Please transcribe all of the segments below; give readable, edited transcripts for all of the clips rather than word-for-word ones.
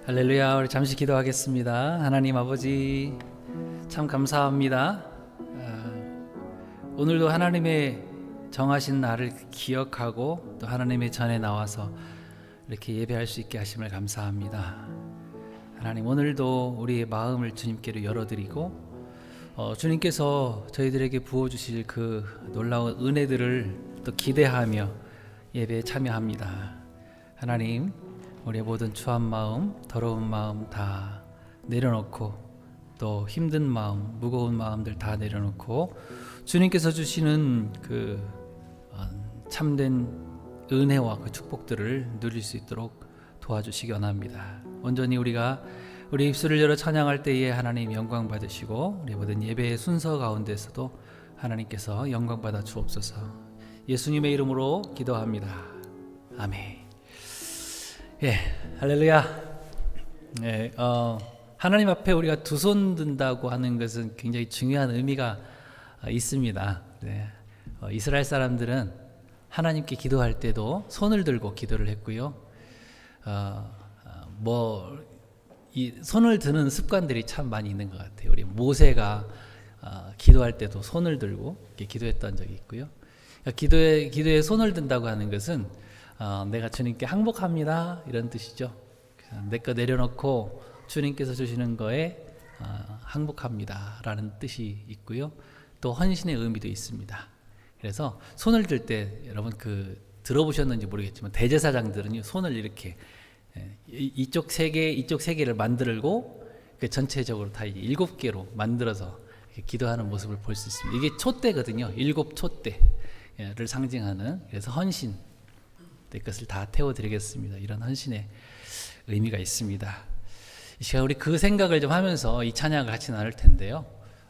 할렐루야. 우리 잠시 기도하겠습니다. 하나님 아버지 참 감사합니다. 오늘도 하나님의 정하신 날을 기억하고 또 하나님의 전에 나와서 이렇게 예배할 수 있게 하심을 감사합니다. 하나님, 오늘도 우리의 마음을 주님께로 열어드리고 주님께서 저희들에게 부어주실 그 놀라운 은혜들을 또 기대하며 예배에 참여합니다. 하나님, 우리의 모든 추한 마음, 더러운 마음 다 내려놓고 또 힘든 마음, 무거운 마음들 다 내려놓고 주님께서 주시는 그 참된 은혜와 그 축복들을 누릴 수 있도록 도와주시기 원합니다. 온전히 우리가 우리 입술을 열어 찬양할 때에 하나님 영광 받으시고 우리 모든 예배의 순서 가운데서도 하나님께서 영광 받아 주옵소서. 예수님의 이름으로 기도합니다. 아멘. 예, 할렐루야. 예, 하나님 앞에 우리가 두 손 든다고 하는 것은 굉장히 중요한 의미가 있습니다. 네, 이스라엘 사람들은 하나님께 기도할 때도 손을 들고 기도를 했고요. 이 손을 드는 습관들이 참 많이 있는 것 같아요. 우리 모세가 기도할 때도 손을 들고 이렇게 기도했던 적이 있고요. 기도에 손을 든다고 하는 것은 내가 주님께 항복합니다 이런 뜻이죠. 내 거 내려놓고 주님께서 주시는 거에 항복합니다 라는 뜻이 있고요. 또 헌신의 의미도 있습니다. 그래서 손을 들 때 여러분 들어보셨는지 모르겠지만 대제사장들은 손을 이렇게 이쪽 세 개, 이쪽 세 개를 만들고 전체적으로 다 7개로 만들어서 기도하는 모습을 볼 수 있습니다. 이게 촛대거든요. 7촛대를 상징하는, 그래서 헌신, 내 것을 다 태워드리겠습니다, 이런 헌신의 의미가 있습니다. 이 시간 우리 그 생각을 좀 하면서 이 찬양을 같이 나눌 텐데요.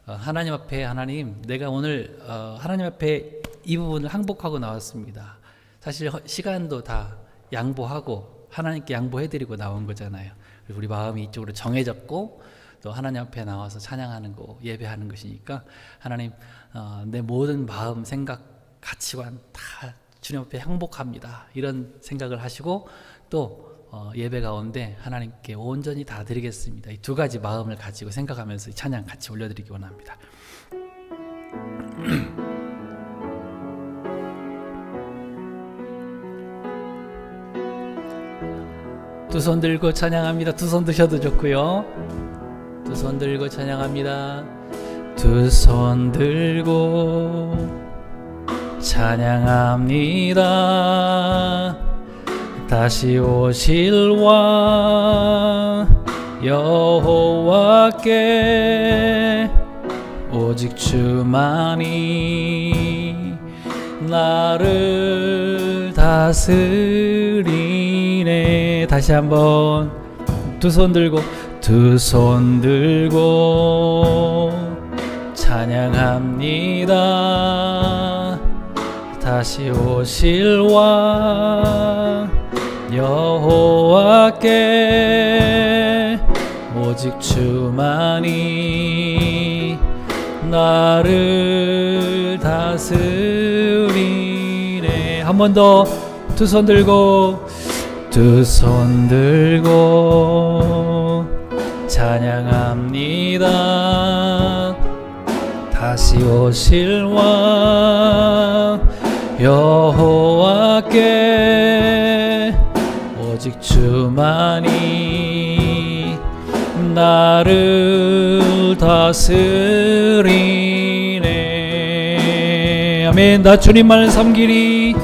하나님 앞에, 하나님, 내가 오늘 하나님 앞에 이 부분을 항복하고 나왔습니다. 사실 시간도 다 양보하고 하나님께 양보해드리고 나온 거잖아요. 그리고 우리 마음이 이쪽으로 정해졌고 또 하나님 앞에 나와서 찬양하는 거, 예배하는 것이니까 하나님, 내 모든 마음, 생각, 가치관 다 주님 앞에 항복합니다, 이런 생각을 하시고 또 예배 가운데 하나님께 온전히 다 드리겠습니다, 이 두 가지 마음을 가지고 생각하면서 이 찬양 같이 올려드리기 원합니다. 두 손 들고 찬양합니다. 두 손 드셔도 좋고요. 두 손 들고 찬양합니다. 두 손 들고 찬양합니다. 다시 오실 왕 여호와께 오직 주만이 나를 다스리네. 다시 한번 두 손 들고 찬양합니다. 다시 오실 왕 여호와께 오직 주만이 나를 다스리네. 한 번 더 두 손 들고 찬양합니다. 다시 오실 왕 여호와께 오직 주만이 나를 다스리네. 아멘. 나 주님만을 섬기리.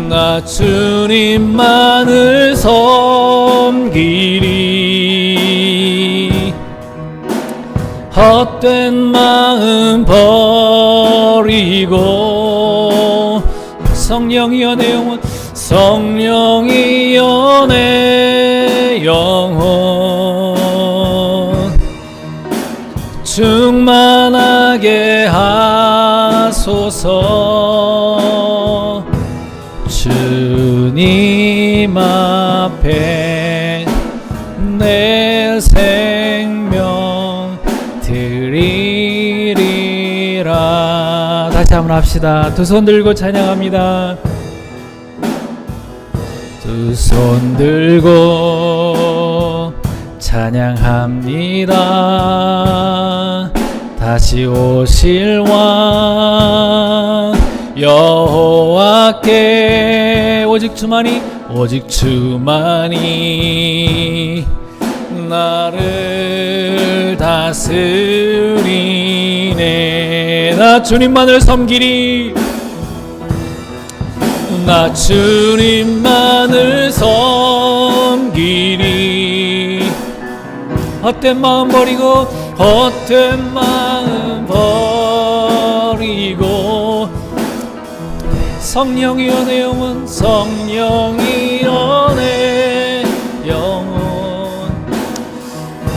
나 주님만을 섬기리. 헛된 마음 버리고 성령이여 내 영혼, 성령이여 내 영혼 충만하게 하소서. 주님 앞에 내 생명 드리리라. 다시 한번 합시다. 두 손 들고 찬양합니다. 두 손 들고 찬양합니다. 다시 오실 왕 여호와께 오직 주만이 나를 다스리네. 나 주님만을 섬기리. 나 주님만을 섬기리. 헛된 마음 버리고 성령이여 내 영혼, 성령이여 내 영혼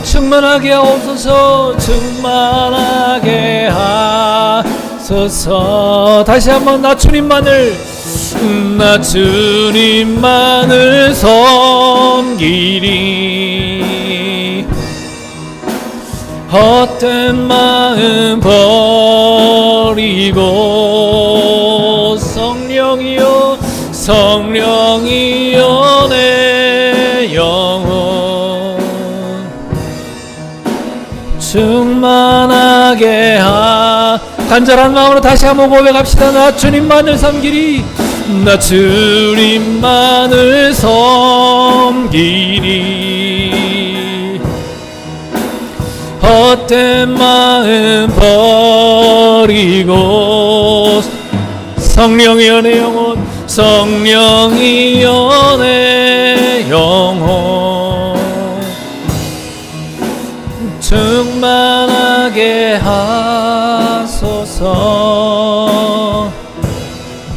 충만하게 하옵소서. 충만하게 하소서. 다시 한번 나 주님만을 섬기리. 헛된 마음 버리고 성령이여 내 영혼 충만하게 간절한 마음으로 다시 한번 고백합시다. 나 주님만을 섬기리. 나 주님만을 섬기리. 헛된 마음 버리고 성령이여 내 영혼, 성령이여 내 영혼 충만하게 하소서.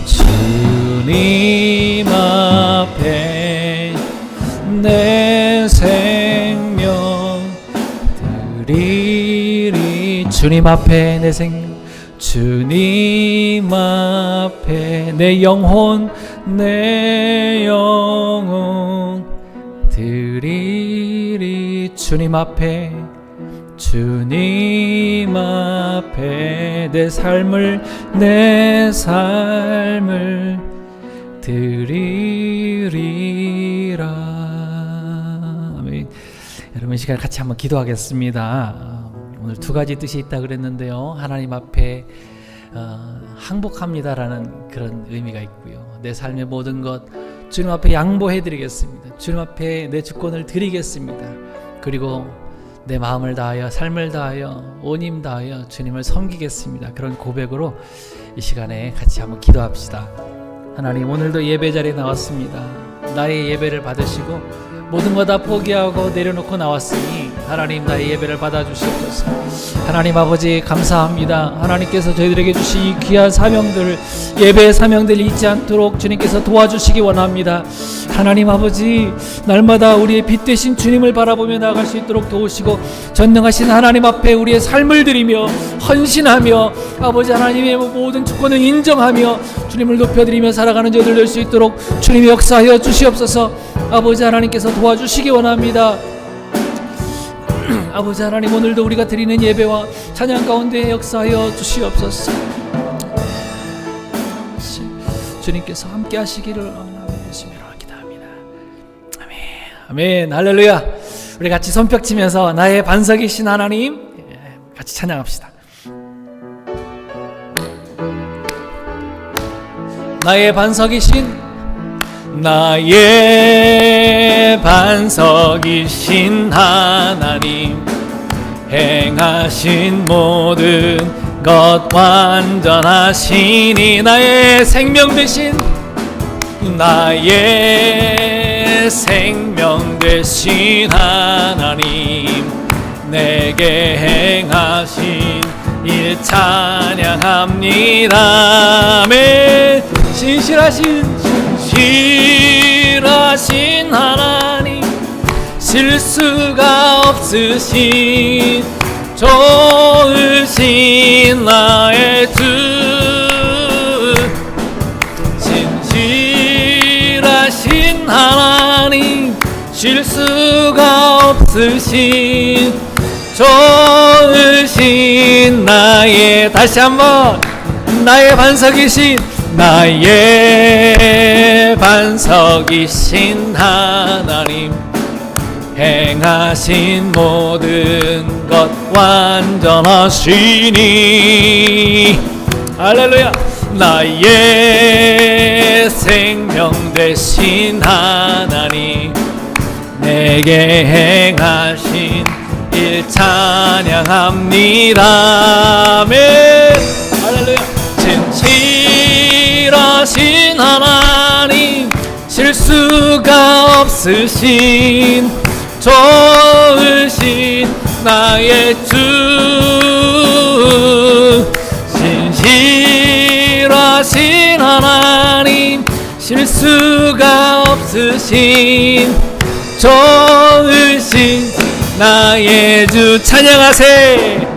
주님 앞에 내 생명 드리리. 주님 앞에 내 생명, 주님 앞에 내 영혼 드리리. 주님 앞에 내 삶을 드리리라. 아멘. 여러분, 이 시간 같이 한번 기도하겠습니다. 오늘 두 가지 뜻이 있다 그랬는데요. 하나님 앞에 항복합니다라는 그런 의미가 있고요. 내 삶의 모든 것 주님 앞에 양보해드리겠습니다. 주님 앞에 내 주권을 드리겠습니다. 그리고 내 마음을 다하여, 삶을 다하여, 온 힘 다하여 주님을 섬기겠습니다. 그런 고백으로 이 시간에 같이 한번 기도합시다. 하나님, 오늘도 예배 자리에 나왔습니다. 나의 예배를 받으시고 모든 거 다 포기하고 내려놓고 나왔으니 하나님, 나의 예배를 받아주시옵소서. 하나님 아버지, 감사합니다. 하나님께서 저희들에게 주신 이 귀한 사명들, 예배의 사명들 잊지 않도록 주님께서 도와주시기 원합니다. 하나님 아버지, 날마다 우리의 빛 되신 주님을 바라보며 나아갈 수 있도록 도우시고, 전능하신 하나님 앞에 우리의 삶을 드리며 헌신하며 아버지 하나님의 모든 주권을 인정하며 주님을 높여드리며 살아가는 저희들 될 수 있도록 주님이 역사하여 주시옵소서. 아버지 하나님께서 도와주시기 원합니다. 아버지 하나님, 오늘도 우리가 드리는 예배와 찬양 가운데 역사하여 주시옵소서. 주님께서 함께 하시기를 원하시며 기도합니다. 아멘. 아멘. 할렐루야. 우리 같이 손뼉 치면서 나의 반석이신 하나님 같이 찬양합시다. 나의 반석이신 하나님, 행하신 모든 것 완전하시니 나의 생명 되신 하나님, 내게 행하신 일 찬양합니다. 아멘. 신실하신 하나님, 실수가 없으신 좋으신 나의 주, 진실하신 하나님, 실수가 없으신 좋으신 나의, 다시 한번, 나의 반석이신 하나님, 행하신 모든 것 완전하시니 할렐루야. 나의 생명 되신 하나님 내게 행하신 일 찬양합니다. 아멘. 할렐루야. 진실하신 하나님 실수가 없으신 좋으신 나의 주 진실하신 하나님 실수가 없으신 좋으신 나의 주 찬양하세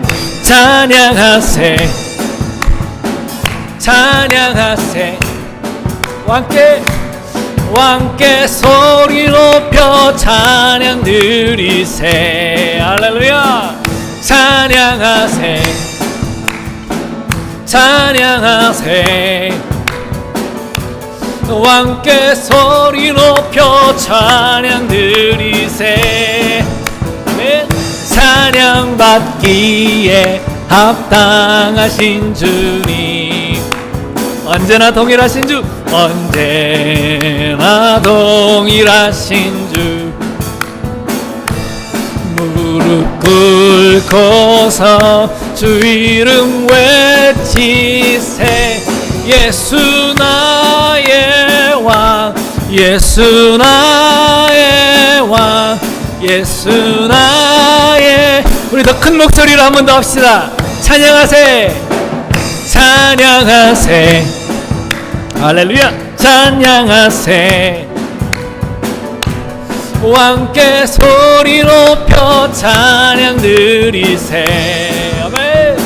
찬양하세 찬양하세 왕께 소리 높여 찬양 드리세 할렐루야. 찬양하세 찬양하세 왕께 소리 높여 찬양 드리세 아멘. 찬양 받기에 합당하신 주님 언제나 동일하신 주 언제나 동일하신 주 무릎 꿇고서 주 이름 외치세 예수 나의 왕 예수 나의 왕 예수 나의 우리 더 큰 목소리로 한 번 더 합시다. 찬양하세 찬양하세 할렐루야. 찬양하세 왕께 소리 높여 찬양 드리세 아멘.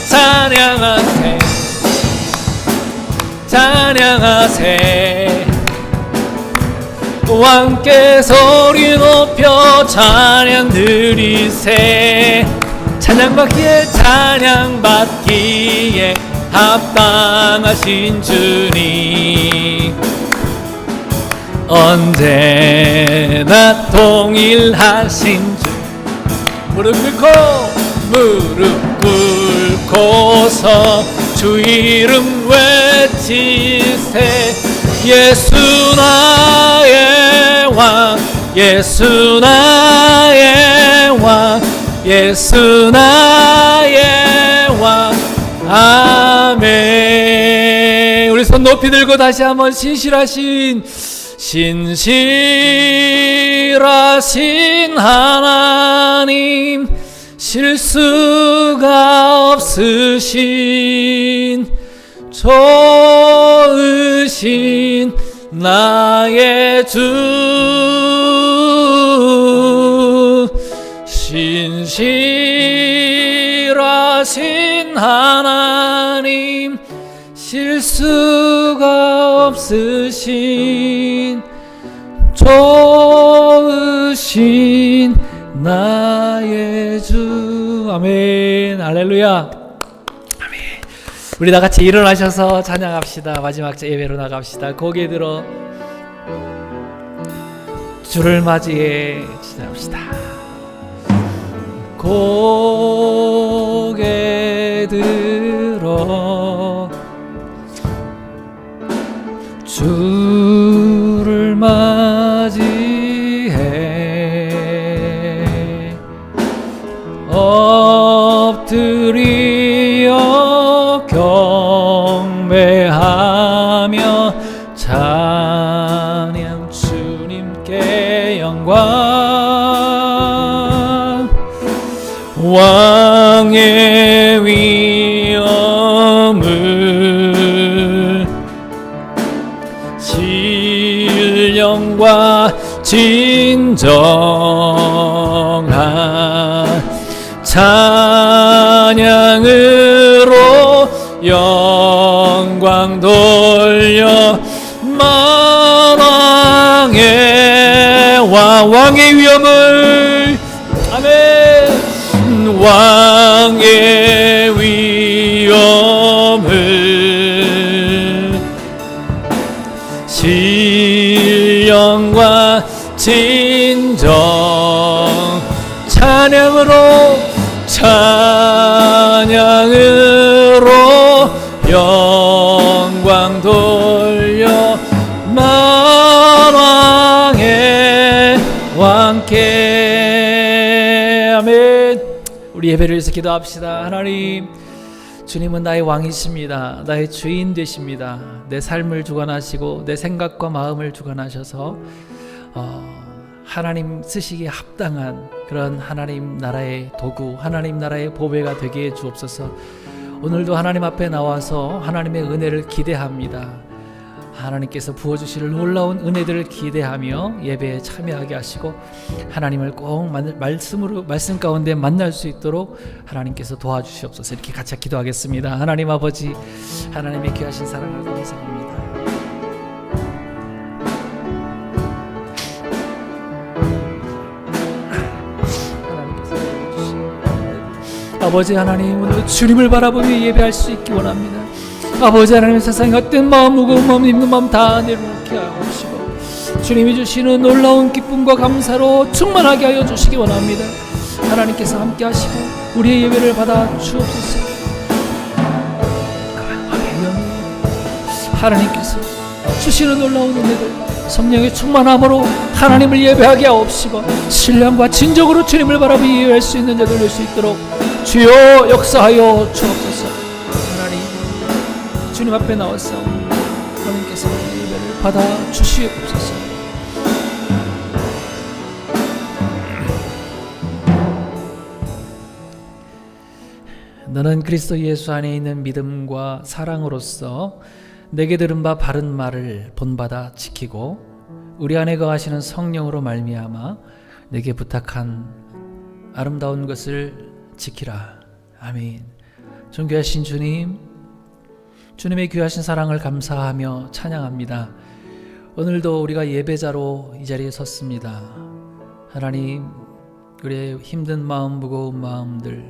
찬양하세 찬양하세 왕께 소리 높여 찬양 드리세 찬양받기에 찬양받기에 합당하신 주님 언제나 동일하신 주 무릎 꿇고서 주 이름 외치세 예수 나의 왕 예수 나의 왕 예수 나의 왕 아멘. 우리 손 높이 들고 다시 한번 신실하신 하나님 실수가 없으신 좋으신 나의 주 신실하신 하나님 실수가 없으신 좋으신 나의 주 아멘. 할렐루야. 아멘. 우리 다 같이 일어나셔서 찬양합시다. 마지막 예배로 나갑시다. 고개 들어 주를 맞이해 찬양합시다. 고개 들어 주를 맞이해 엎드려 경배하며 찬양 주님께 영광 왕의 위엄을 신령과 진정한 찬양으로 영광 돌려 만왕의 왕의 위엄을 아멘 왕의 위엄을 신령과 진정 찬양으로 영광 돌려 만왕의 왕께. 아멘. 우리 예배를 위해서 기도합시다. 하나님, 주님은 나의 왕이십니다. 나의 주인 되십니다. 내 삶을 주관하시고 내 생각과 마음을 주관하셔서 하나님 쓰시기에 합당한 그런 하나님 나라의 도구, 하나님 나라의 보배가 되게 해 주옵소서. 오늘도 하나님 앞에 나와서 하나님의 은혜를 기대합니다. 하나님께서 부어주실 놀라운 은혜들을 기대하며 예배에 참여하게 하시고 하나님을 꼭 말씀 가운데 만날 수 있도록 하나님께서 도와주시옵소서. 이렇게 같이 기도하겠습니다. 하나님 아버지, 하나님의 귀하신 사랑을 감사합니다. 아버지 하나님, 오늘 주님을 바라보며 예배할 수 있기 원합니다. 아버지 하나님, 세상에 어떤 마음, 무거운 마음, 힘든 마음 다 내려놓게 하옵시고 주님이 주시는 놀라운 기쁨과 감사로 충만하게 하여 주시기 원합니다. 하나님께서 함께 하시고 우리의 예배를 받아 주옵소서. 하나님께서 주시는 놀라운 은혜들, 성령의 충만함으로 하나님을 예배하게 하옵시고 신령과 진정으로 주님을 바라보며 예배할 수 있는 자들 될 수 있도록 주여 역사하여 주옵소서. 하나님, 주님 앞에 나와서 하나님께서 예배를 받아 주시옵소서. 너는 그리스도 예수 안에 있는 믿음과 사랑으로서 내게 들은 바 바른 말을 본받아 지키고 우리 안에 거하시는 성령으로 말미암아 내게 부탁한 아름다운 것을 지키라. 아멘. 존귀하신 주님, 주님의 귀하신 사랑을 감사하며 찬양합니다. 오늘도 우리가 예배자로 이 자리에 섰습니다. 하나님, 우리의 힘든 마음, 무거운 마음들,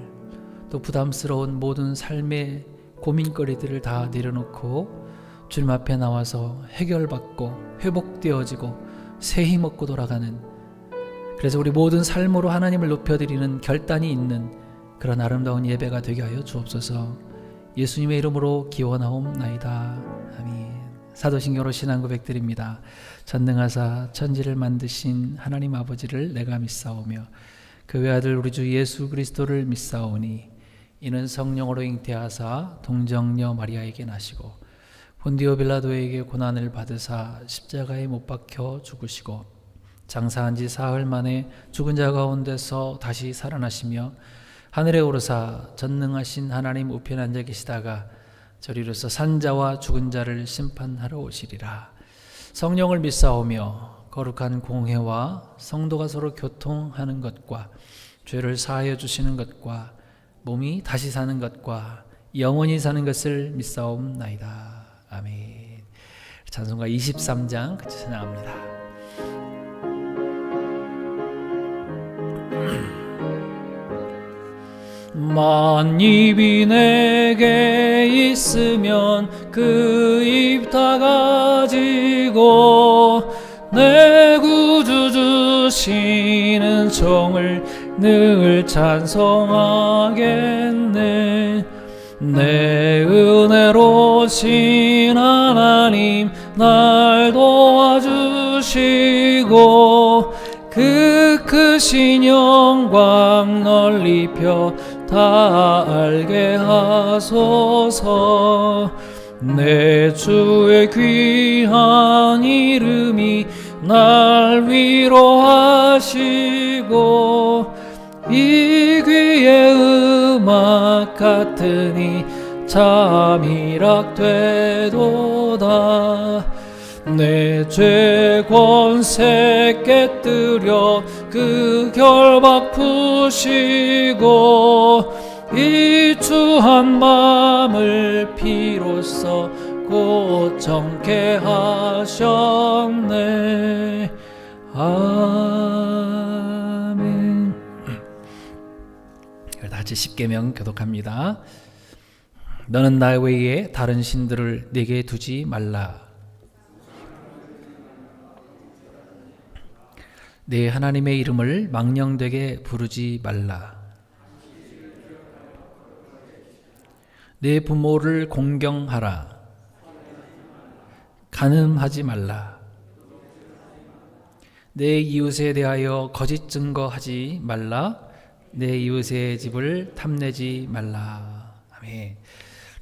또 부담스러운 모든 삶의 고민거리들을 다 내려놓고 주님 앞에 나와서 해결받고 회복되어지고 새 힘 얻고 돌아가는, 그래서 우리 모든 삶으로 하나님을 높여드리는 결단이 있는 그런 아름다운 예배가 되게 하여 주옵소서. 예수님의 이름으로 기원하옵나이다. 아멘. 사도신경으로 신앙 고백드립니다. 전능하사 천지를 만드신 하나님 아버지를 내가 믿사오며 그 외아들 우리 주 예수 그리스도를 믿사오니 이는 성령으로 잉태하사 동정녀 마리아에게 나시고 본디오 빌라도에게 고난을 받으사 십자가에 못 박혀 죽으시고 장사한 지 사흘 만에 죽은 자 가운데서 다시 살아나시며 하늘에 오르사 전능하신 하나님 우편에 앉아 계시다가 저리로서 산자와 죽은 자를 심판하러 오시리라. 성령을 믿사오며 거룩한 공회와 성도가 서로 교통하는 것과 죄를 사하여 주시는 것과 몸이 다시 사는 것과 영원히 사는 것을 믿사옵나이다. 아멘. 찬송가 23장 같이 찬양합니다. 만입이 내게 있으면 그 입 다 가지고 내 구주 주시는 종을 늘 찬송하겠네. 내 은혜로신 하나님 날 도와주시고 그 크신 영광 널리 펴 다 알게 하소서. 내 주의 귀한 이름이 날 위로하시고 이 귀의 음악 같으니 잠이락 되도다. 내 죄 권세 깨뜨려 그 결박 푸시고 이 주한 마음을 비로소 곧 정케 하셨네. 아멘. 다 같이 십계명 교독합니다. 너는 나 외에 다른 신들을 내게 두지 말라. 내 하나님의 이름을 망령되게 부르지 말라. 내 부모를 공경하라. 간음하지 말라. 내 이웃에 대하여 거짓 증거하지 말라. 내 이웃의 집을 탐내지 말라. 아멘.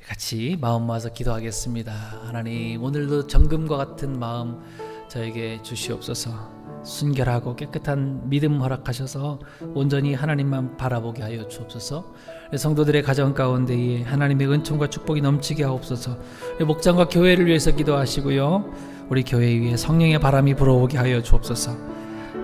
같이 마음 모아서 기도하겠습니다. 하나님, 오늘도 정금과 같은 마음 저에게 주시옵소서. 순결하고 깨끗한 믿음 허락하셔서 온전히 하나님만 바라보게 하여 주옵소서. 성도들의 가정 가운데에 하나님의 은총과 축복이 넘치게 하옵소서. 목장과 교회를 위해서 기도하시고요, 우리 교회 위에 성령의 바람이 불어오게 하여 주옵소서.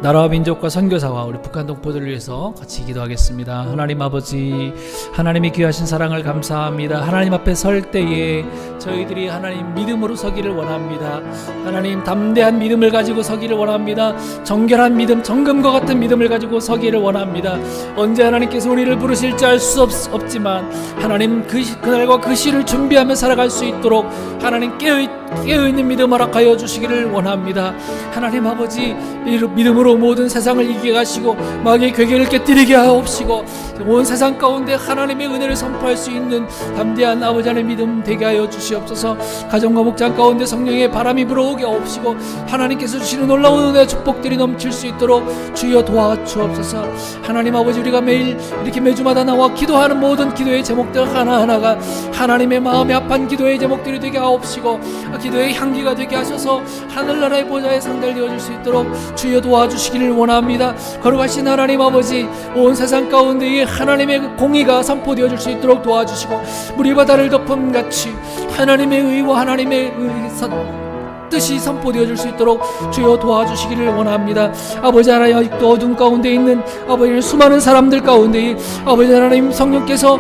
나라와 민족과 선교사와 우리 북한 동포들을 위해서 같이 기도하겠습니다. 하나님 아버지, 하나님의 귀하신 사랑을 감사합니다. 하나님 앞에 설 때에 저희들이 하나님 믿음으로 서기를 원합니다. 하나님 담대한 믿음을 가지고 서기를 원합니다. 정결한 믿음, 정금과 같은 믿음을 가지고 서기를 원합니다. 언제 하나님께서 우리를 부르실지 알 수 없지만 하나님 그날과 그 시를 준비하며 살아갈 수 있도록 하나님 깨어있는 믿음 허락하여 주시기를 원합니다. 하나님 아버지, 믿음으로 모든 세상을 이기게 하시고 마귀의 괴계를 깨뜨리게 하옵시고 온 세상 가운데 하나님의 은혜를 선포할 수 있는 담대한 아버지 하나님의 믿음 되게 하여 주시옵소서. 가정과 목장 가운데 성령의 바람이 불어오게 하옵시고 하나님께서 주시는 놀라운 은혜와 축복들이 넘칠 수 있도록 주여 도와주옵소서. 하나님 아버지, 우리가 매일 이렇게 매주마다 나와 기도하는 모든 기도의 제목들 하나하나가 하나님의 마음에 합한 기도의 제목들이 되게 하옵시고 기도의 향기가 되게 하셔서 하늘나라의 보좌에 상달되어질 수 있도록 주여 도와주시기를 원합니다. 거룩하신 하나님 아버지, 온 세상 가운데에 하나님의 공의가 선포되어질 수 있도록 도와주시고 물이 바다를 덮음같이 하나님의 의와 하나님의 뜻이 선포되어질 수 있도록 주여 도와주시기를 원합니다. 아버지 하나님, 아직도 어둠 가운데 있는 아버지 수많은 사람들 가운데 아버지 하나님 성령께서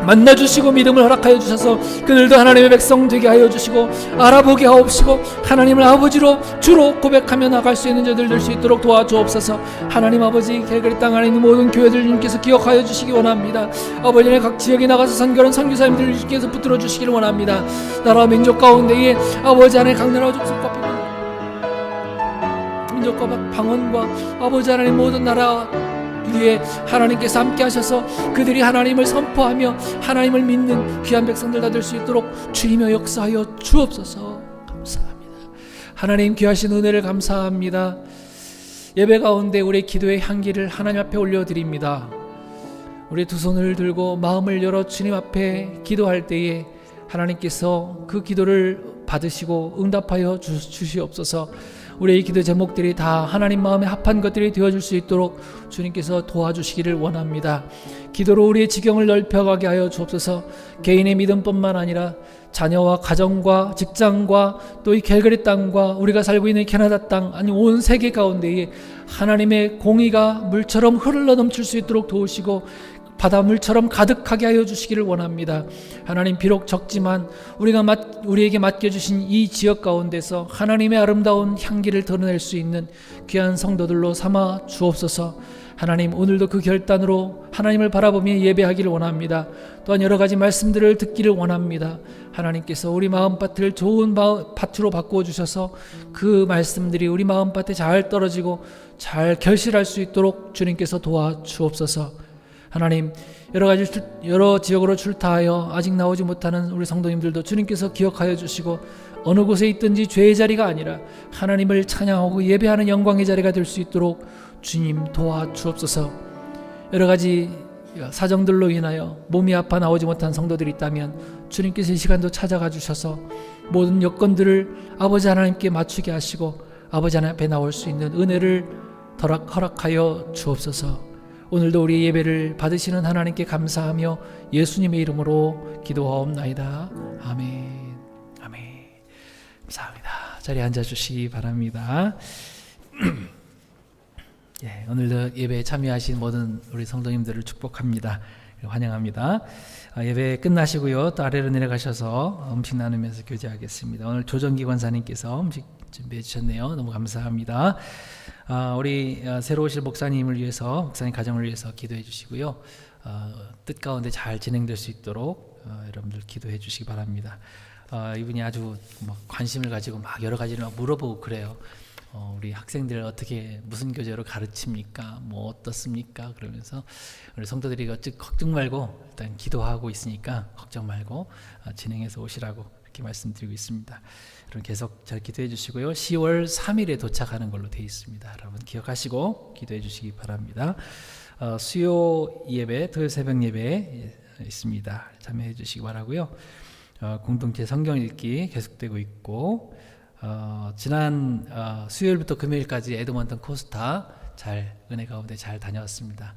만나주시고 믿음을 허락하여 주셔서 그들도 하나님의 백성 되게 하여 주시고 알아보게 하옵시고 하나님을 아버지로 주로 고백하며 나갈 수 있는 자들 될 수 있도록 도와주옵소서. 하나님 아버지, 캘거리 땅 안에 있는 모든 교회들 주님께서 기억하여 주시기 원합니다. 아버지, 각 지역에 나가서 선교하는 선교사님들 주님께서 붙들어 주시기를 원합니다. 나라와 민족 가운데에 아버지 하나님 각 나라와 족속과 민족과 방언과 아버지 하나님 모든 나라 위에 하나님께서 함께 하셔서 그들이 하나님을 선포하며 하나님을 믿는 귀한 백성들 다 될 수 있도록 주이며 역사하여 주옵소서. 감사합니다. 하나님 귀하신 은혜를 감사합니다. 예배 가운데 우리의 기도의 향기를 하나님 앞에 올려드립니다. 우리 두 손을 들고 마음을 열어 주님 앞에 기도할 때에 하나님께서 그 기도를 받으시고 응답하여 주시옵소서. 우리의 기도 제목들이 다 하나님 마음에 합한 것들이 되어줄 수 있도록 주님께서 도와주시기를 원합니다. 기도로 우리의 지경을 넓혀가게 하여 주옵소서. 개인의 믿음뿐만 아니라 자녀와 가정과 직장과 또 이 캘거리 땅과 우리가 살고 있는 캐나다 땅, 아니 온 세계 가운데에 하나님의 공의가 물처럼 흘러 넘칠 수 있도록 도우시고 바닷물처럼 가득하게 하여 주시기를 원합니다. 하나님, 비록 적지만 우리에게 맡겨주신 이 지역 가운데서 하나님의 아름다운 향기를 드러낼 수 있는 귀한 성도들로 삼아 주옵소서. 하나님, 오늘도 그 결단으로 하나님을 바라보며 예배하기를 원합니다. 또한 여러 가지 말씀들을 듣기를 원합니다. 하나님께서 우리 마음밭을 좋은 밭으로 바꾸어 주셔서 그 말씀들이 우리 마음밭에 잘 떨어지고 잘 결실할 수 있도록 주님께서 도와주옵소서. 하나님, 여러 지역으로 출타하여 아직 나오지 못하는 우리 성도님들도 주님께서 기억하여 주시고 어느 곳에 있든지 죄의 자리가 아니라 하나님을 찬양하고 예배하는 영광의 자리가 될 수 있도록 주님 도와주옵소서. 여러 가지 사정들로 인하여 몸이 아파 나오지 못한 성도들이 있다면 주님께서 이 시간도 찾아가 주셔서 모든 여건들을 아버지 하나님께 맞추게 하시고 아버지 하나님 앞에 나올 수 있는 은혜를 허락하여 주옵소서. 오늘도 우리 예배를 받으시는 하나님께 감사하며 예수님의 이름으로 기도하옵나이다. 아멘. 아멘. 감사합니다. 자리에 앉아주시기 바랍니다. 예, 오늘도 예배에 참여하신 모든 우리 성도님들을 축복합니다. 환영합니다. 예배 끝나시고요, 또 아래로 내려가셔서 음식 나누면서 교제하겠습니다. 오늘 조정기 권사님께서 음식 준비해 주셨네요. 너무 감사합니다. 우리 새로 오실 목사님을 위해서, 목사님 가정을 위해서 기도해 주시고요, 뜻 가운데 잘 진행될 수 있도록 여러분들 기도해 주시기 바랍니다. 이분이 아주 관심을 가지고 막 여러 가지를 막 물어보고 그래요. 우리 학생들 어떻게 무슨 교재로 가르칩니까? 뭐 어떻습니까? 그러면서 우리 성도들이 걱정 말고 일단 기도하고 있으니까 걱정 말고 진행해서 오시라고 이렇게 말씀드리고 있습니다. 여러분 계속 잘 기도해 주시고요. 10월 3일에 도착하는 걸로 되어 있습니다. 여러분 기억하시고 기도해 주시기 바랍니다. 수요 예배, 토요일 새벽 예배 있습니다. 참여해 주시기 바라고요. 공동체 성경 읽기 계속되고 있고 지난 수요일부터 금요일까지 에드먼턴 코스타 잘 은혜 가운데 잘 다녀왔습니다.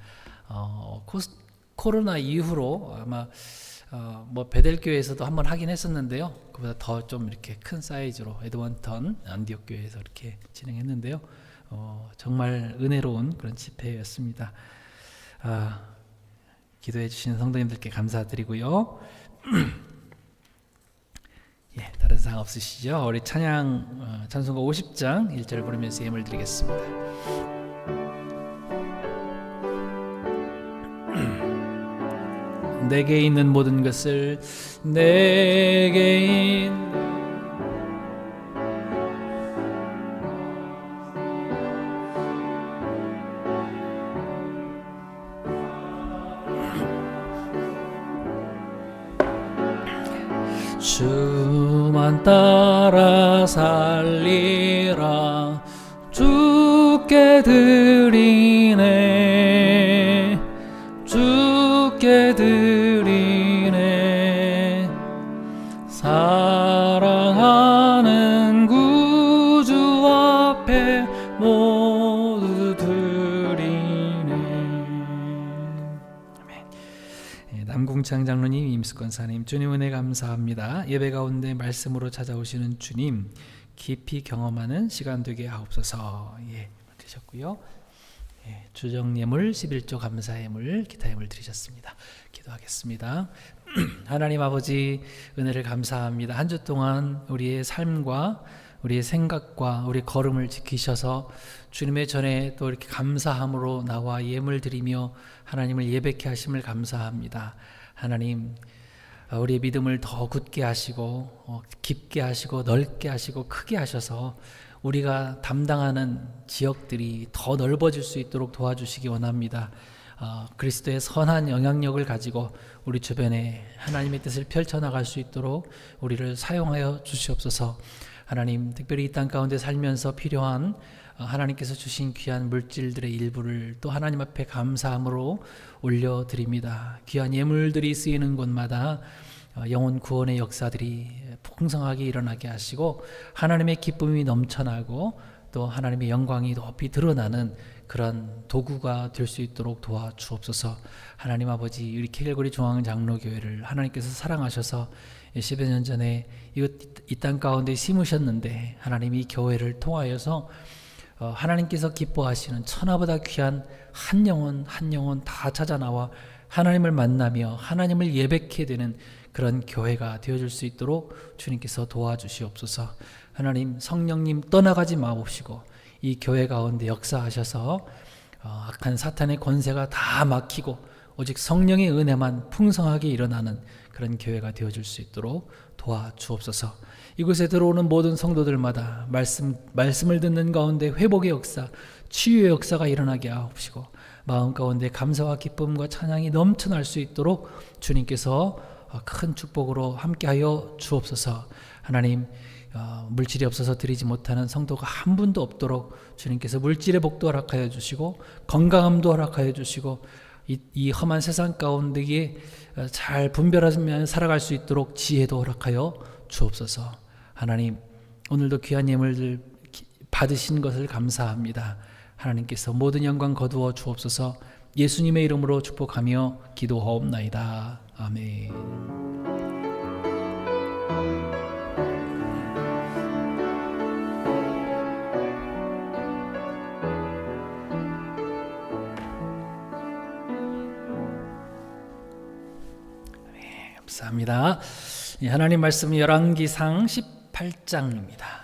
코로나 이후로 아마 뭐 베델교회에서도 한번 하긴 했었는데요. 그보다 더 좀 이렇게 큰 사이즈로 에드먼턴 안디옥 교회에서 이렇게 진행했는데요. 정말 은혜로운 그런 집회였습니다. 기도해 주신 성도님들께 감사드리고요. 예, 다른 사항 없으시죠? 우리 찬양 찬송가 50장 1절 부르면서 예물 드리겠습니다. 내게 있는 모든 것을 내게 있는 주만 따라 살리라 주께 드리네 주께 드리네 사랑하는 구주 앞에 모두 드리네. 아멘. 남궁창 장로님, 임수권사님, 주님 은혜 감사합니다. 예배 가운데 말씀으로 찾아오시는 주님 깊이 경험하는 시간 되게 하옵소서. 예, 드셨고요. 예, 주정예물 11조 감사예물 기타예물 드리셨습니다. 기도하겠습니다. 하나님 아버지 은혜를 감사합니다. 한 주 동안 우리의 삶과 우리의 생각과 우리 걸음을 지키셔서 주님의 전에 또 이렇게 감사함으로 나와 예물 드리며 하나님을 예배케 하심을 감사합니다. 하나님 우리의 믿음을 더 굳게 하시고 깊게 하시고 넓게 하시고 크게 하셔서 우리가 담당하는 지역들이 더 넓어질 수 있도록 도와주시기 원합니다. 그리스도의 선한 영향력을 가지고 우리 주변에 하나님의 뜻을 펼쳐나갈 수 있도록 우리를 사용하여 주시옵소서. 하나님 특별히 이 땅 가운데 살면서 필요한 하나님께서 주신 귀한 물질들의 일부를 또 하나님 앞에 감사함으로 올려드립니다. 귀한 예물들이 쓰이는 곳마다 영혼 구원의 역사들이 풍성하게 일어나게 하시고 하나님의 기쁨이 넘쳐나고 또 하나님의 영광이 높이 드러나는 그런 도구가 될 수 있도록 도와주옵소서. 하나님 아버지 우리 케겔거리 중앙장로교회를 하나님께서 사랑하셔서 10여 년 전에 이 땅 가운데 심으셨는데 하나님 이 교회를 통하여서 하나님께서 기뻐하시는 천하보다 귀한 한 영혼 한 영혼 다 찾아 나와 하나님을 만나며 하나님을 예배케 되는 그런 교회가 되어줄 수 있도록 주님께서 도와주시옵소서. 하나님 성령님 떠나가지 마옵시고 이 교회 가운데 역사하셔서 악한 사탄의 권세가 다 막히고 오직 성령의 은혜만 풍성하게 일어나는 그런 교회가 되어줄 수 있도록 도와주옵소서. 이곳에 들어오는 모든 성도들마다 말씀을 듣는 가운데 회복의 역사, 치유의 역사가 일어나게 하옵시고 마음 가운데 감사와 기쁨과 찬양이 넘쳐날 수 있도록 주님께서 큰 축복으로 함께하여 주옵소서. 하나님 물질이 없어서 드리지 못하는 성도가 한 분도 없도록 주님께서 물질의 복도 허락하여 주시고 건강함도 허락하여 주시고 이 험한 세상 가운데에 잘 분별하며 살아갈 수 있도록 지혜도 허락하여 주옵소서. 하나님 오늘도 귀한 예물들 받으신 것을 감사합니다. 하나님께서 모든 영광 거두어 주옵소서. 예수님의 이름으로 축복하며 기도하옵나이다. 아멘. 감사합니다. 하나님 말씀 열왕기상 18장입니다.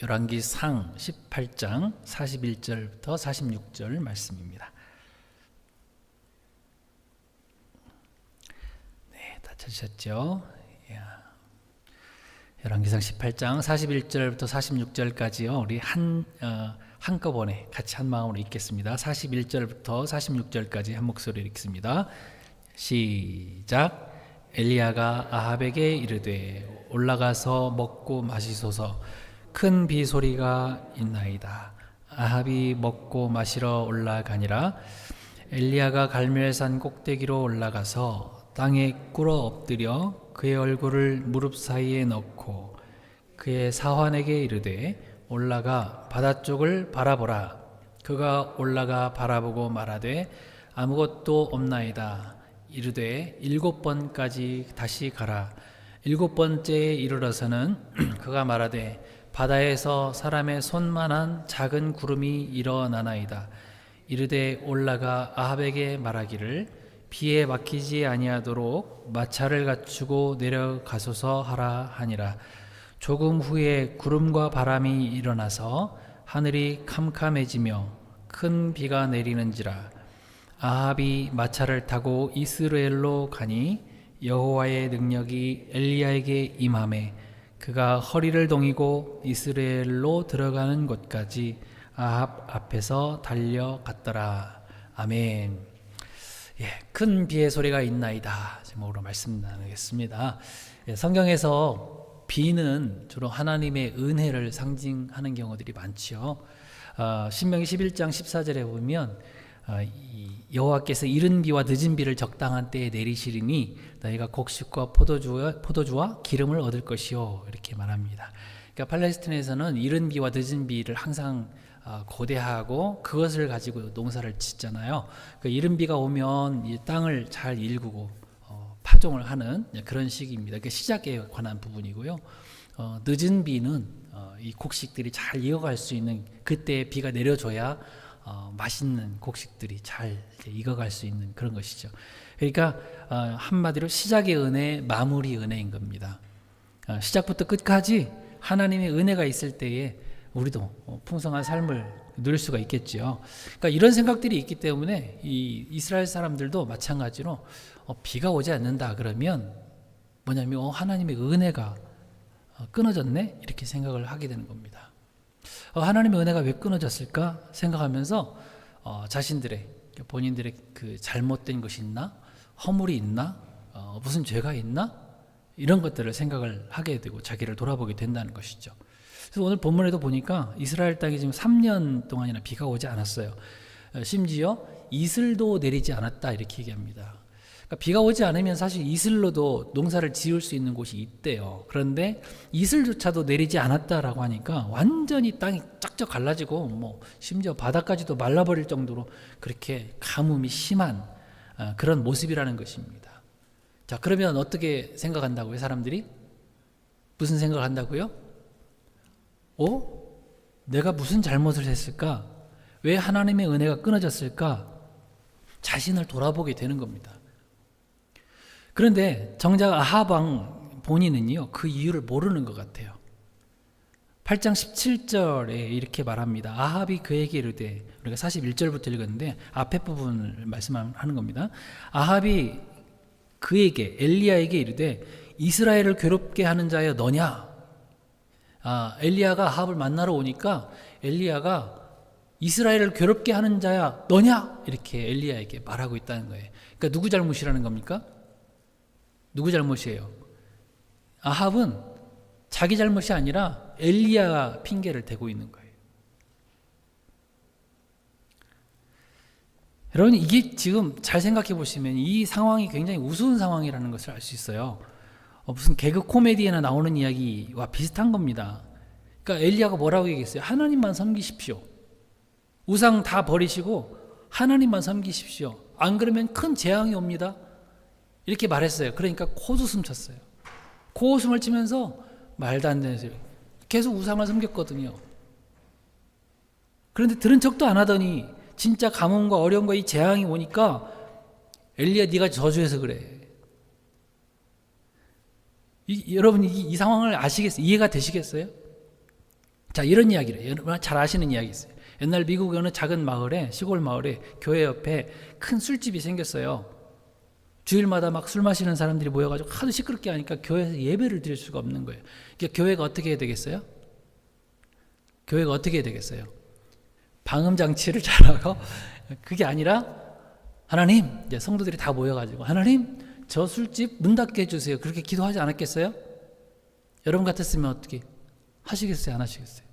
열왕기상 18장 41절부터 46절 말씀입니다. 네, 다 찾으셨죠? 열왕기상 18장 41절부터 46절까지요. 우리 한꺼번에 같이 한 마음으로 읽겠습니다. 41절부터 46절까지 한 목소리로 읽습니다. 시작. 엘리야가 아합에게 이르되 올라가서 먹고 마시소서. 큰 비 소리가 있나이다. 아합이 먹고 마시러 올라가니라. 엘리야가 갈멜산 꼭대기로 올라가서 땅에 꿇어 엎드려 그의 얼굴을 무릎 사이에 넣고 그의 사환에게 이르되 올라가 바다 쪽을 바라보라. 그가 올라가 바라보고 말하되 아무것도 없나이다. 이르되 7번까지 다시 가라. 7번째에 이르러서는 그가 말하되 바다에서 사람의 손만한 작은 구름이 일어나나이다. 이르되 올라가 아합에게 말하기를 비에 막히지 아니하도록 마차를 갖추고 내려가소서 하라 하니라. 조금 후에 구름과 바람이 일어나서 하늘이 캄캄해지며 큰 비가 내리는지라. 아합이 마차를 타고 이스라엘로 가니 여호와의 능력이 엘리야에게 임하매 그가 허리를 동이고 이스라엘로 들어가는 곳까지 아합 앞에서 달려갔더라. 아멘. 큰 비의 소리가 있나이다 제목으로 말씀 나누겠습니다. 성경에서 비는 주로 하나님의 은혜를 상징하는 경우들이 많죠. 신명기 11장 14절에 보면 여호와께서 이른 비와 늦은 비를 적당한 때에 내리시리니 너희가 곡식과 포도주와 기름을 얻을 것이요 이렇게 말합니다. 그러니까 팔레스타인에서는 이른 비와 늦은 비를 항상 고대하고 그것을 가지고 농사를 짓잖아요. 그 이른 비가 오면 이 땅을 잘 일구고 파종을 하는 그런 시기입니다. 그 시작에 관한 부분이고요. 늦은 비는 이 곡식들이 잘 익어갈 수 있는 그때 비가 내려줘야 맛있는 곡식들이 잘 익어갈 수 있는 그런 것이죠. 그러니까 한마디로 시작의 은혜, 마무리 은혜인 겁니다. 시작부터 끝까지 하나님의 은혜가 있을 때에 우리도 풍성한 삶을 누릴 수가 있겠죠. 그러니까 이런 생각들이 있기 때문에 이 이스라엘 사람들도 마찬가지로 비가 오지 않는다 그러면 뭐냐면 하나님의 은혜가 끊어졌네 이렇게 생각을 하게 되는 겁니다. 하나님의 은혜가 왜 끊어졌을까 생각하면서 자신들의 본인들의 그 잘못된 것이 있나, 허물이 있나, 무슨 죄가 있나 이런 것들을 생각을 하게 되고 자기를 돌아보게 된다는 것이죠. 그래서 오늘 본문에도 보니까 이스라엘 땅에 지금 3년 동안이나 비가 오지 않았어요. 심지어 이슬도 내리지 않았다 이렇게 얘기합니다. 그러니까 비가 오지 않으면 사실 이슬로도 농사를 지을 수 있는 곳이 있대요. 그런데 이슬조차도 내리지 않았다라고 하니까 완전히 땅이 쫙쫙 갈라지고 뭐 심지어 바다까지도 말라버릴 정도로 그렇게 가뭄이 심한 그런 모습이라는 것입니다. 자, 그러면 어떻게 생각한다고요, 사람들이? 무슨 생각을 한다고요? 내가 무슨 잘못을 했을까? 왜 하나님의 은혜가 끊어졌을까? 자신을 돌아보게 되는 겁니다. 그런데 정작 아합 왕 본인은요, 그 이유를 모르는 것 같아요. 8장 17절에 이렇게 말합니다. 아합이 그에게 이르되, 우리가 41절부터 읽었는데 앞에 부분을 말씀하는 겁니다. 아합이 그에게, 엘리야에게 이르되 이스라엘을 괴롭게 하는 자여 너냐? 엘리야가 아합을 만나러 오니까 엘리야가 이스라엘을 괴롭게 하는 자야 너냐? 이렇게 엘리야에게 말하고 있다는 거예요. 그러니까 누구 잘못이라는 겁니까? 누구 잘못이에요? 아합은 자기 잘못이 아니라 엘리야 핑계를 대고 있는 거예요. 여러분, 이게 지금 잘 생각해 보시면 이 상황이 굉장히 우스운 상황이라는 것을 알 수 있어요. 무슨 개그 코미디에나 나오는 이야기와 비슷한 겁니다. 그러니까 엘리야가 뭐라고 얘기했어요? 하나님만 섬기십시오. 우상 다 버리시고 하나님만 섬기십시오. 안 그러면 큰 재앙이 옵니다. 이렇게 말했어요. 그러니까 코웃음 쳤어요. 코웃음을 치면서 말도 안 되는 소리. 계속 우상을 섬겼거든요. 그런데 들은 척도 안 하더니 진짜 가뭄과 어려움과 이 재앙이 오니까 엘리야 네가 저주해서 그래. 여러분 이 상황을 아시겠어요? 이해가 되시겠어요? 자, 이런 이야기를 여러분 잘 아시는 이야기 있어요. 옛날 미국의 어느 작은 마을에, 시골 마을에 교회 옆에 큰 술집이 생겼어요. 주일마다 막 술 마시는 사람들이 모여가지고 하도 시끄럽게 하니까 교회에서 예배를 드릴 수가 없는 거예요. 그러니까 교회가 어떻게 해야 되겠어요? 교회가 어떻게 해야 되겠어요? 방음장치를 잘하고, 그게 아니라 하나님, 이제 성도들이 다 모여가지고 하나님, 저 술집 문 닫게 해주세요. 그렇게 기도하지 않았겠어요? 여러분 같았으면 어떻게 하시겠어요? 안 하시겠어요?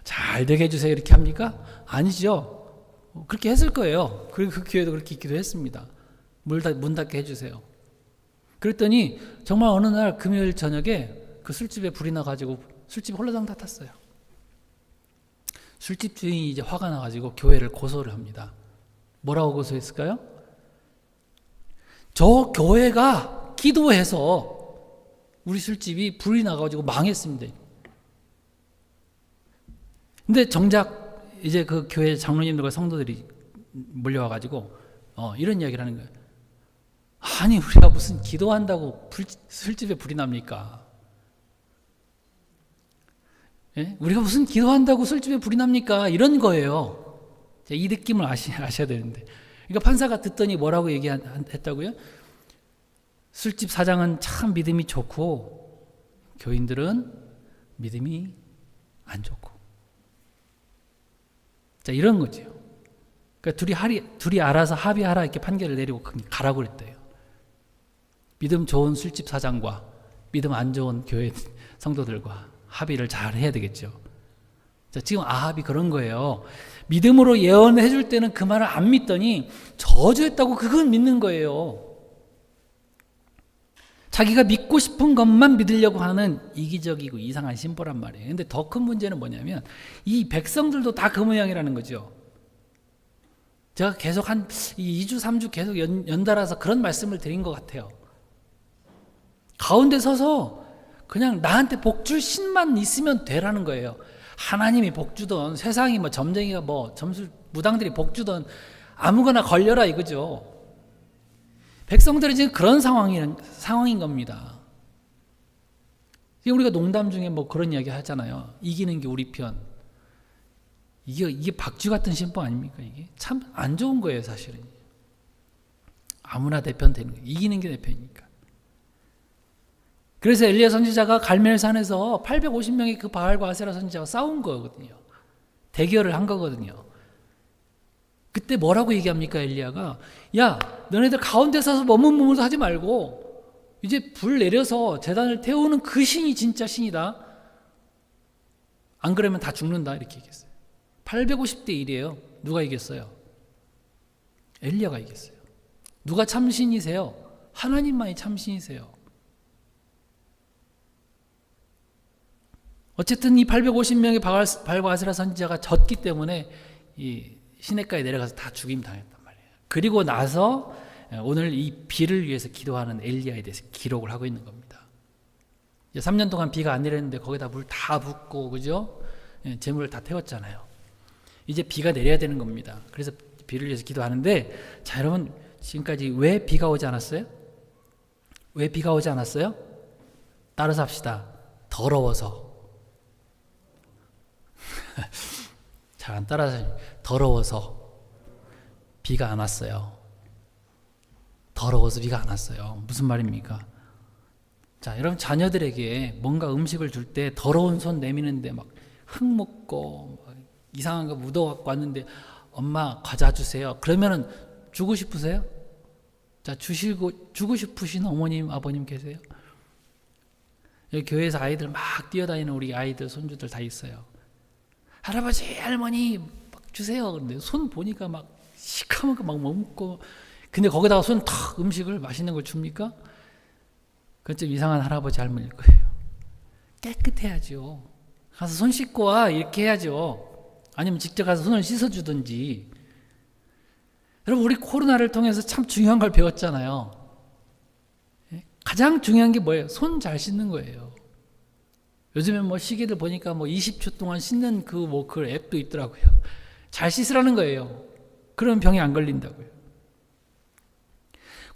잘 되게 해주세요. 이렇게 합니까? 아니죠. 그렇게 했을 거예요. 그리고 그 교회도 그렇게 기도했습니다. 문 닫게 해주세요. 그랬더니 정말 어느 날 금요일 저녁에 그 술집에 불이 나가지고 술집 홀라당 다 탔어요. 술집 주인이 이제 화가 나가지고 교회를 고소를 합니다. 뭐라고 고소했을까요? 저 교회가 기도해서 우리 술집이 불이 나가지고 망했습니다. 근데 정작 이제 그 교회 장로님들과 성도들이 몰려와가지고 이런 이야기를 하는 거예요. 아니, 우리가 무슨 기도한다고 술집에 불이 납니까? 예? 우리가 무슨 기도한다고 술집에 불이 납니까? 이런 거예요. 이 느낌을 아셔야 되는데. 그러니까 판사가 듣더니 뭐라고 얘기했다고요? 술집 사장은 참 믿음이 좋고 교인들은 믿음이 안 좋고. 자, 이런 거죠. 그러니까 둘이 알아서 합의하라 이렇게 판결을 내리고 가라고 그랬대요. 믿음 좋은 술집 사장과 믿음 안 좋은 교회 성도들과 합의를 잘 해야 되겠죠. 자, 지금 아합이 그런 거예요. 믿음으로 예언해 줄 때는 그 말을 안 믿더니 저주했다고 그건 믿는 거예요. 자기가 믿고 싶은 것만 믿으려고 하는 이기적이고 이상한 신보란 말이에요. 근데 더 큰 문제는 뭐냐면 이 백성들도 다 그 모양이라는 거죠. 제가 계속 한 2주, 3주 계속 연달아서 그런 말씀을 드린 것 같아요. 가운데 서서 그냥 나한테 복줄 신만 있으면 되라는 거예요. 하나님이 복주던 세상이 뭐 점쟁이가 뭐 점술 무당들이 복주던 아무거나 걸려라 이거죠. 백성들은 지금 그런 상황인 겁니다. 우리가 농담 중에 뭐 그런 이야기 하잖아요. 이기는 게 우리 편. 이게 박쥐 같은 신보 아닙니까? 이게 참 안 좋은 거예요, 사실은. 아무나 내 편 되는 거예요. 이기는 게 내 편이니까. 그래서 엘리야 선지자가 갈멜산에서 850명의 그 바알과 아세라 선지자가 싸운 거거든요. 대결을 한 거거든요. 그때 뭐라고 얘기합니까, 엘리야가? 야, 너네들 가운데 서서 머뭇머뭇 하지 말고 이제 불 내려서 제단을 태우는 그 신이 진짜 신이다. 안 그러면 다 죽는다. 이렇게 얘기했어요. 850대 1이에요. 누가 이겼어요? 엘리야가 이겼어요. 누가 참신이세요? 하나님만이 참신이세요. 어쨌든 이 850명의 바알과 아세라 선지자가 졌기 때문에 이 시냇가에 내려가서 다 죽임 당했단 말이에요. 그리고 나서 오늘 이 비를 위해서 기도하는 엘리야에 대해서 기록을 하고 있는 겁니다. 3년 동안 비가 안 내렸는데 거기다 물 다 붓고, 그죠? 재물을 다 태웠잖아요. 이제 비가 내려야 되는 겁니다. 그래서 비를 위해서 기도하는데, 자, 여러분, 지금까지 왜 비가 오지 않았어요? 왜 비가 오지 않았어요? 따라서 합시다. 더러워서. 잘 안 따라서. 더러워서 비가 안 왔어요. 더러워서 비가 안 왔어요. 무슨 말입니까? 자, 여러분, 자녀들에게 뭔가 음식을 줄 때 더러운 손 내미는데 막 흙 묻고 막 이상한 거 묻어갖고 왔는데 엄마 과자 주세요. 그러면은 주고 싶으세요? 자, 주고 싶으신 어머님, 아버님 계세요? 여기 교회에서 아이들 막 뛰어다니는 우리 아이들, 손주들 다 있어요. 할아버지, 할머니 막 주세요. 근데 손 보니까 막 시커먼 거 막 먹고, 근데 거기다가 손 탁 음식을 맛있는 걸 줍니까? 그건 좀 이상한 할아버지, 할머니일 거예요. 깨끗해야죠. 가서 손 씻고 와, 이렇게 해야죠. 아니면 직접 가서 손을 씻어주든지. 여러분, 우리 코로나를 통해서 참 중요한 걸 배웠잖아요. 가장 중요한 게 뭐예요? 손 잘 씻는 거예요. 요즘에 뭐 시계들 보니까 뭐 20초 동안 씻는 그 앱도 있더라고요. 잘 씻으라는 거예요. 그러면 병이 안 걸린다고요.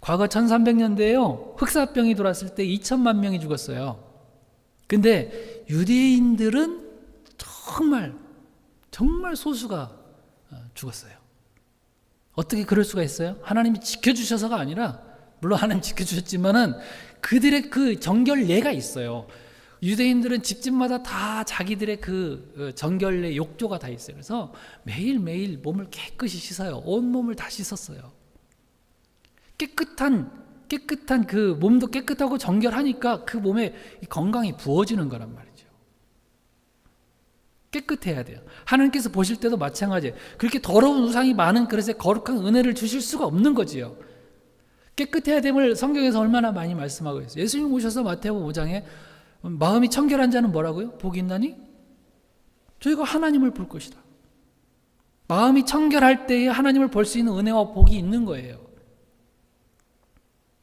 과거 1300년대에요. 흑사병이 돌았을 때 2천만 명이 죽었어요. 근데 유대인들은 정말 소수가 죽었어요. 어떻게 그럴 수가 있어요? 하나님이 지켜주셔서가 아니라, 물론 하나님 지켜주셨지만은 그들의 그 정결례가 있어요. 유대인들은 집집마다 다 자기들의 그 정결례 욕조가 다 있어요. 그래서 매일매일 몸을 깨끗이 씻어요. 온몸을 다 씻었어요. 깨끗한 그 몸도 깨끗하고 정결하니까 그 몸에 건강이 부어지는 거란 말이죠. 깨끗해야 돼요. 하나님께서 보실 때도 마찬가지예요. 그렇게 더러운 우상이 많은 그릇에 거룩한 은혜를 주실 수가 없는 거지요. 깨끗해야 됨을 성경에서 얼마나 많이 말씀하고 있어요. 예수님 오셔서 마태복음 5장에 마음이 청결한 자는 뭐라고요? 복이 있나니? 저희가 하나님을 볼 것이다. 마음이 청결할 때에 하나님을 볼 수 있는 은혜와 복이 있는 거예요.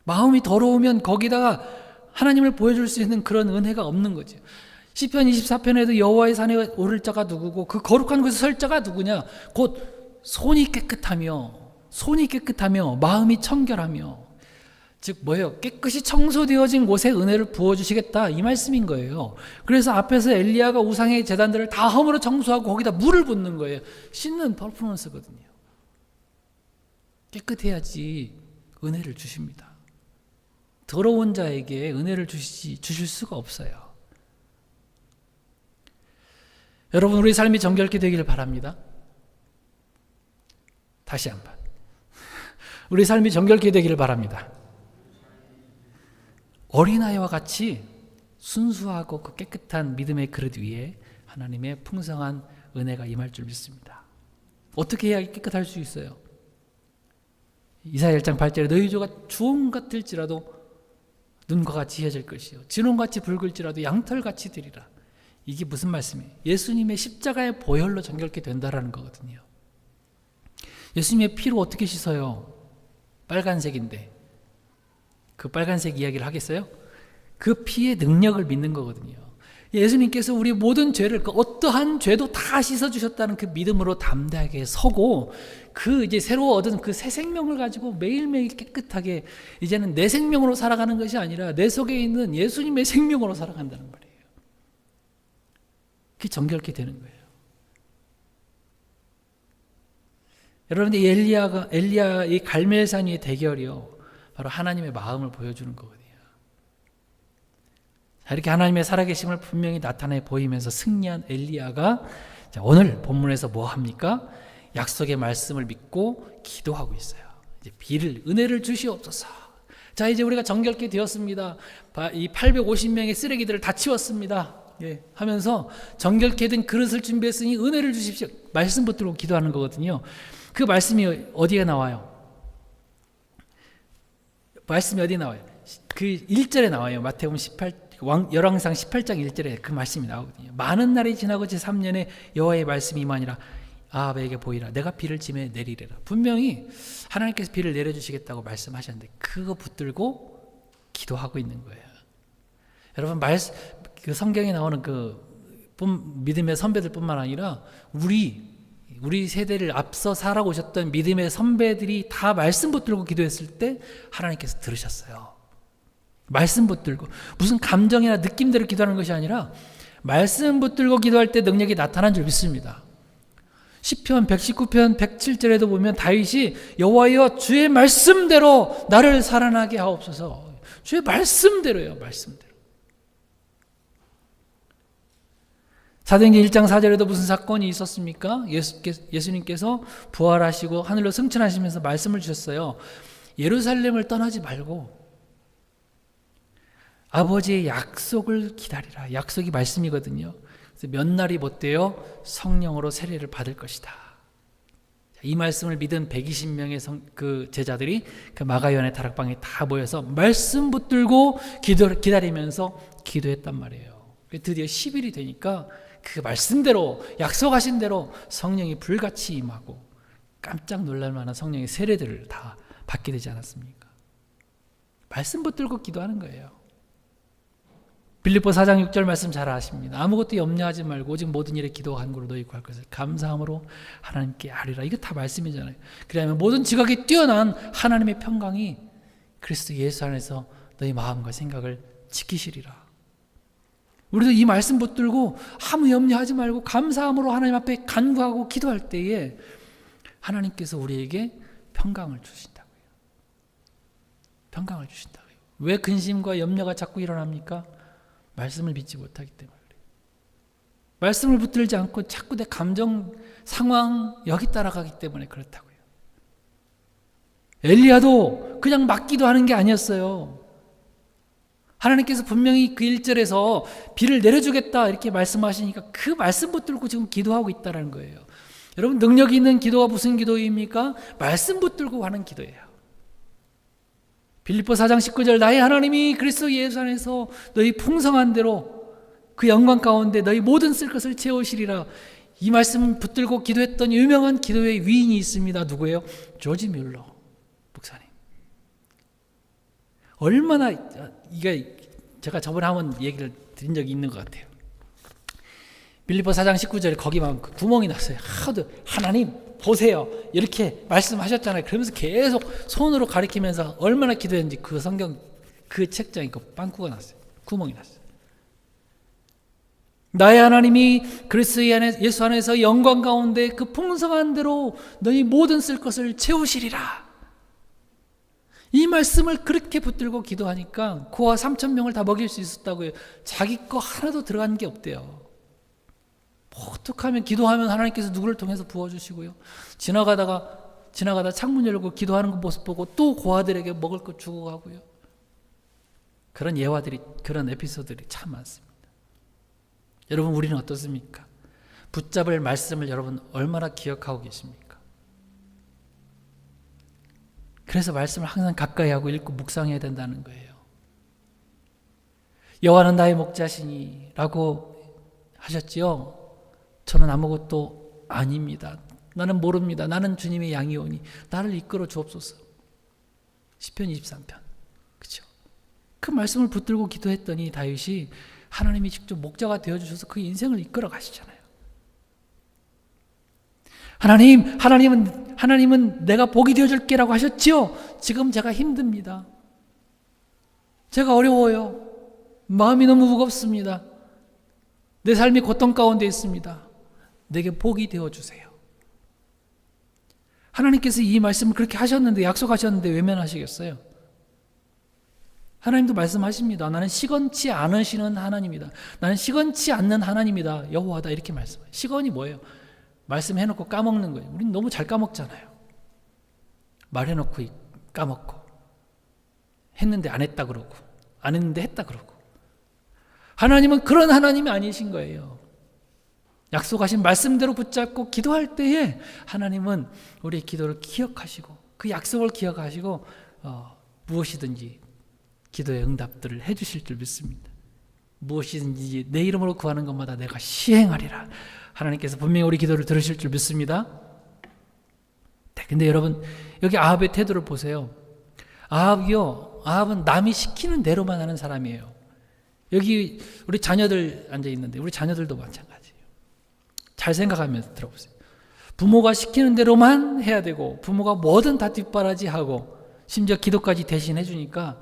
마음이 더러우면 거기다가 하나님을 보여줄 수 있는 그런 은혜가 없는 거죠. 시편 24편에도 여호와의 산에 오를 자가 누구고 그 거룩한 곳에 설 자가 누구냐? 곧 손이 깨끗하며 마음이 청결하며, 즉 뭐예요? 깨끗이 청소되어진 곳에 은혜를 부어주시겠다, 이 말씀인 거예요. 그래서 앞에서 엘리야가 우상의 제단들을 다 허물어 청소하고 거기다 물을 붓는 거예요. 씻는 퍼포먼스거든요. 깨끗해야지 은혜를 주십니다. 더러운 자에게 은혜를 주실 수가 없어요. 여러분, 우리 삶이 정결케 되기를 바랍니다. 다시 한번, 우리 삶이 정결케 되기를 바랍니다. 어린아이와 같이 순수하고 그 깨끗한 믿음의 그릇 위에 하나님의 풍성한 은혜가 임할 줄 믿습니다. 어떻게 해야 깨끗할 수 있어요? 이사야 1장 8절에 너희 조가 주홍 같을지라도 눈과 같이 헤어질 것이요 진홍같이 붉을지라도 양털같이 되리라. 이게 무슨 말씀이에요? 예수님의 십자가의 보혈로 정결케 된다라는 거거든요. 예수님의 피로 어떻게 씻어요? 빨간색인데 그 빨간색 이야기를 하겠어요? 그 피의 능력을 믿는 거거든요. 예수님께서 우리 모든 죄를, 그 어떠한 죄도 다 씻어주셨다는 그 믿음으로 담대하게 서고, 그 이제 새로 얻은 그 새 생명을 가지고 매일매일 깨끗하게, 이제는 내 생명으로 살아가는 것이 아니라 내 속에 있는 예수님의 생명으로 살아간다는 말이에요. 그게 정결케 되는 거예요. 여러분들, 엘리야의 갈멜산 위의 대결이요, 바로 하나님의 마음을 보여주는 거거든요. 자, 이렇게 하나님의 살아계심을 분명히 나타내 보이면서 승리한 엘리야가, 자, 오늘 본문에서 뭐 합니까? 약속의 말씀을 믿고 기도하고 있어요. 이제 은혜를 주시옵소서. 자, 이제 우리가 정결케 되었습니다. 이 850명의 쓰레기들을 다 치웠습니다. 예, 하면서 정결케 된 그릇을 준비했으니 은혜를 주십시오. 말씀 붙들고 기도하는 거거든요. 그 말씀이 어디에 나와요? 말씀이 어디 나와요? 그 1절에 나와요. 마태복음 열왕상 18장 1절에 그 말씀이 나오거든요. 많은 날이 지나고 제3년에 여호와의 말씀이 임하니라. 아합에게 보이라. 내가 비를 짐에 내리리라. 분명히 하나님께서 비를 내려주시겠다고 말씀하셨는데 그거 붙들고 기도하고 있는 거예요. 여러분, 그 성경에 나오는 그 믿음의 선배들뿐만 아니라 우리 세대를 앞서 살아오셨던 믿음의 선배들이 다 말씀 붙들고 기도했을 때 하나님께서 들으셨어요. 말씀 붙들고, 무슨 감정이나 느낌대로 기도하는 것이 아니라 말씀 붙들고 기도할 때 능력이 나타난 줄 믿습니다. 시편 119편 107절에도 보면 다윗이 여호와여 주의 말씀대로 나를 살아나게 하옵소서. 주의 말씀대로요, 말씀대로. 사도행전 1장 4절에도 무슨 사건이 있었습니까? 예수님께서 부활하시고 하늘로 승천하시면서 말씀을 주셨어요. 예루살렘을 떠나지 말고 아버지의 약속을 기다리라. 약속이 말씀이거든요. 그래서 몇 날이 못되어 성령으로 세례를 받을 것이다. 이 말씀을 믿은 120명의 그 제자들이 그 마가연의 다락방에 다 모여서 말씀 붙들고 기다리면서 기도했단 말이에요. 드디어 10일이 되니까 그 말씀대로, 약속하신 대로 성령이 불같이 임하고 깜짝 놀랄 만한 성령의 세례들을 다 받게 되지 않았습니까? 말씀 붙들고 기도하는 거예요. 빌립보 4장 6절 말씀 잘 아십니다. 아무것도 염려하지 말고 오직 모든 일에 기도와 간구로 너희 구할 것을 감사함으로 하나님께 아뢰라. 이거 다 말씀이잖아요. 그러면 모든 지각에 뛰어난 하나님의 평강이 그리스도 예수 안에서 너희 마음과 생각을 지키시리라. 우리도 이 말씀 붙들고 아무 염려하지 말고 감사함으로 하나님 앞에 간구하고 기도할 때에 하나님께서 우리에게 평강을 주신다고요. 평강을 주신다고요. 왜 근심과 염려가 자꾸 일어납니까? 말씀을 믿지 못하기 때문에 그래요. 말씀을 붙들지 않고 자꾸 내 감정, 상황 여기 따라가기 때문에 그렇다고요. 엘리야도 그냥 맞기도 하는 게 아니었어요. 하나님께서 분명히 그 1절에서 비를 내려주겠다 이렇게 말씀하시니까 그 말씀 붙들고 지금 기도하고 있다는 거예요. 여러분, 능력이 있는 기도가 무슨 기도입니까? 말씀 붙들고 하는 기도예요. 빌립보 4장 19절, 나의 하나님이 그리스도 예수 안에서 너희 풍성한 대로 그 영광 가운데 너희 모든 쓸 것을 채우시리라. 이 말씀 붙들고 기도했던 유명한 기도의 위인이 있습니다. 누구예요? 조지 뮬러 목사님. 얼마나, 이게 제가 저번에 한번 얘기를 드린 적이 있는 것 같아요. 빌립보 4장 19절에 거기만 구멍이 났어요. 하도 하나님 보세요 이렇게 말씀하셨잖아요. 그러면서 계속 손으로 가리키면서 얼마나 기도했는지 그 성경 그 책장에 그 빵꾸가 났어요. 구멍이 났어요. 나의 하나님이 그리스도 예수 안에서 영광 가운데 그 풍성한 대로 너희 모든 쓸 것을 채우시리라. 이 말씀을 그렇게 붙들고 기도하니까 그와 3,000명을 다 먹일 수 있었다고요. 자기 거 하나도 들어간 게 없대요. 어떡하면 기도하면 하나님께서 누구를 통해서 부어주시고요. 지나가다 창문 열고 기도하는 그 모습 보고 또 고아들에게 먹을 것 주고 가고요. 그런 예화들이, 그런 에피소드들이 참 많습니다. 여러분, 우리는 어떻습니까? 붙잡을 말씀을 여러분 얼마나 기억하고 계십니까? 그래서 말씀을 항상 가까이 하고 읽고 묵상해야 된다는 거예요. 여호와는 나의 목자시니 라고 하셨지요. 저는 아무것도 아닙니다. 나는 모릅니다. 나는 주님의 양이오니 나를 이끌어 주옵소서. 시편 23편. 그렇죠? 그 말씀을 붙들고 기도했더니 다윗이 하나님이 직접 목자가 되어주셔서 그 인생을 이끌어 가시잖아요. 하나님은 내가 복이 되어줄게라고 하셨지요. 지금 제가 힘듭니다. 제가 어려워요. 마음이 너무 무겁습니다. 내 삶이 고통 가운데 있습니다. 내게 복이 되어주세요. 하나님께서 이 말씀을 그렇게 하셨는데, 약속하셨는데 외면하시겠어요? 하나님도 말씀하십니다. 나는 시건치 않으시는 하나님이다. 나는 시건치 않는 하나님이다. 여호와다. 이렇게 말씀해요. 시건이 뭐예요? 말씀해놓고 까먹는 거예요. 우리는 너무 잘 까먹잖아요. 말해놓고 까먹고, 했는데 안 했다 그러고, 안 했는데 했다 그러고. 하나님은 그런 하나님이 아니신 거예요. 약속하신 말씀대로 붙잡고 기도할 때에 하나님은 우리의 기도를 기억하시고 그 약속을 기억하시고 무엇이든지 기도의 응답들을 해주실 줄 믿습니다. 무엇이든지 내 이름으로 구하는 것마다 내가 시행하리라. 하나님께서 분명히 우리 기도를 들으실 줄 믿습니다. 네, 근데 여러분, 여기 아합의 태도를 보세요. 아합은 남이 시키는 대로만 하는 사람이에요. 여기 우리 자녀들 앉아 있는데 우리 자녀들도 마찬가지예요. 잘 생각하면서 들어보세요. 부모가 시키는 대로만 해야 되고 부모가 뭐든 다 뒷바라지하고 심지어 기도까지 대신해 주니까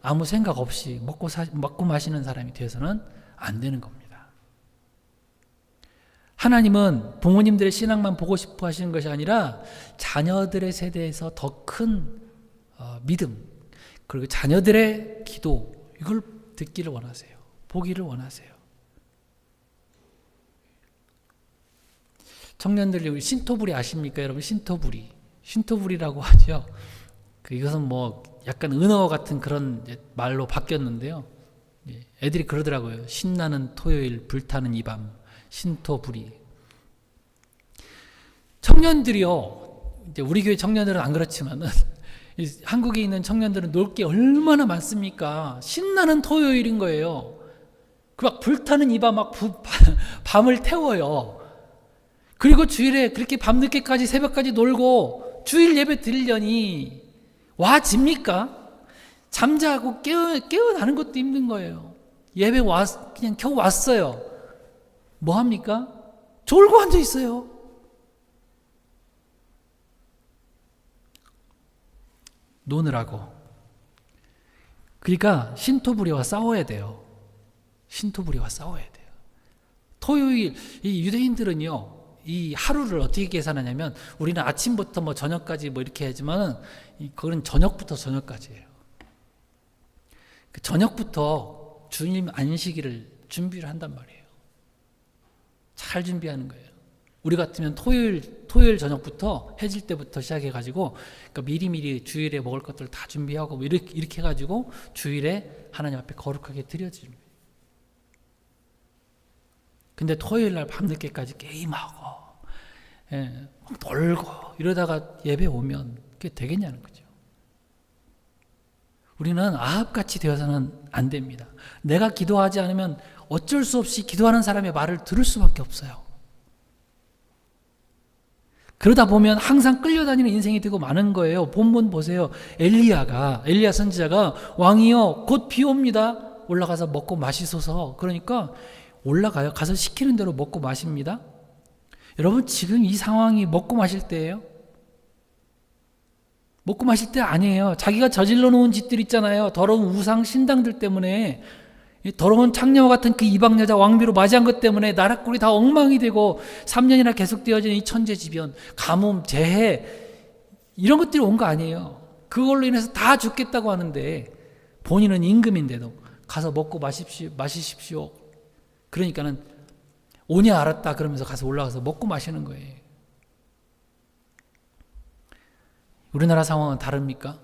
아무 생각 없이 먹고 마시는 사람이 되어서는 안 되는 겁니다. 하나님은 부모님들의 신앙만 보고 싶어 하시는 것이 아니라 자녀들의 세대에서 더 큰 믿음, 그리고 자녀들의 기도, 이걸 듣기를 원하세요. 보기를 원하세요. 청년들, 신토부리 아십니까? 여러분, 신토부리라고 하죠. 이것은 뭐 약간 은어 같은 그런 말로 바뀌었는데요. 애들이 그러더라고요. 신나는 토요일, 불타는 이 밤, 신토부리. 청년들이요, 이제 우리 교회 청년들은 안 그렇지만은 한국에 있는 청년들은 놀 게 얼마나 많습니까? 신나는 토요일인 거예요. 그 막 불타는 이 밤 막 밤을 태워요. 그리고 주일에 그렇게 밤늦게까지 새벽까지 놀고 주일 예배 드리려니 와집니까? 잠자고 깨어나는 것도 힘든 거예요. 예배 그냥 겨우 왔어요. 뭐 합니까? 졸고 앉아 있어요. 노느라고. 그러니까 신토부리와 싸워야 돼요. 신토부리와 싸워야 돼요. 토요일, 이 유대인들은요, 이 하루를 어떻게 계산하냐면 우리는 아침부터 뭐 저녁까지 뭐 이렇게 하지만 그건 저녁부터 저녁까지예요. 그 저녁부터 주님 안식일을 준비를 한단 말이에요. 잘 준비하는 거예요. 우리 같으면 토요일 저녁부터 해질 때부터 시작해가지고 그러니까 미리미리 주일에 먹을 것들 다 준비하고 뭐 이렇게 해가지고 주일에 하나님 앞에 거룩하게 드려지는 거예요. 근데 토요일 날 밤늦게까지 게임하고 막 놀고 이러다가 예배 오면 그게 되겠냐는 거죠. 우리는 아합같이 되어서는 안 됩니다. 내가 기도하지 않으면 어쩔 수 없이 기도하는 사람의 말을 들을 수밖에 없어요. 그러다 보면 항상 끌려다니는 인생이 되고 마는 거예요. 본문 보세요. 엘리야 선지자가 왕이여 곧 비 옵니다. 올라가서 먹고 마시소서. 그러니까 올라가요. 가서 시키는 대로 먹고 마십니다. 여러분 지금 이 상황이 먹고 마실 때예요? 먹고 마실 때 아니에요. 자기가 저질러 놓은 짓들 있잖아요. 더러운 우상 신당들 때문에 더러운 창녀와 같은 그 이방 여자 왕비로 맞이한 것 때문에 나라 꼴이 다 엉망이 되고 3년이나 계속되어지는 이 천재지변, 가뭄, 재해 이런 것들이 온 거 아니에요. 그걸로 인해서 다 죽겠다고 하는데 본인은 임금인데도 가서 먹고 마시십시오. 그러니까는 오냐 알았다 그러면서 가서 올라가서 먹고 마시는 거예요. 우리나라 상황은 다릅니까?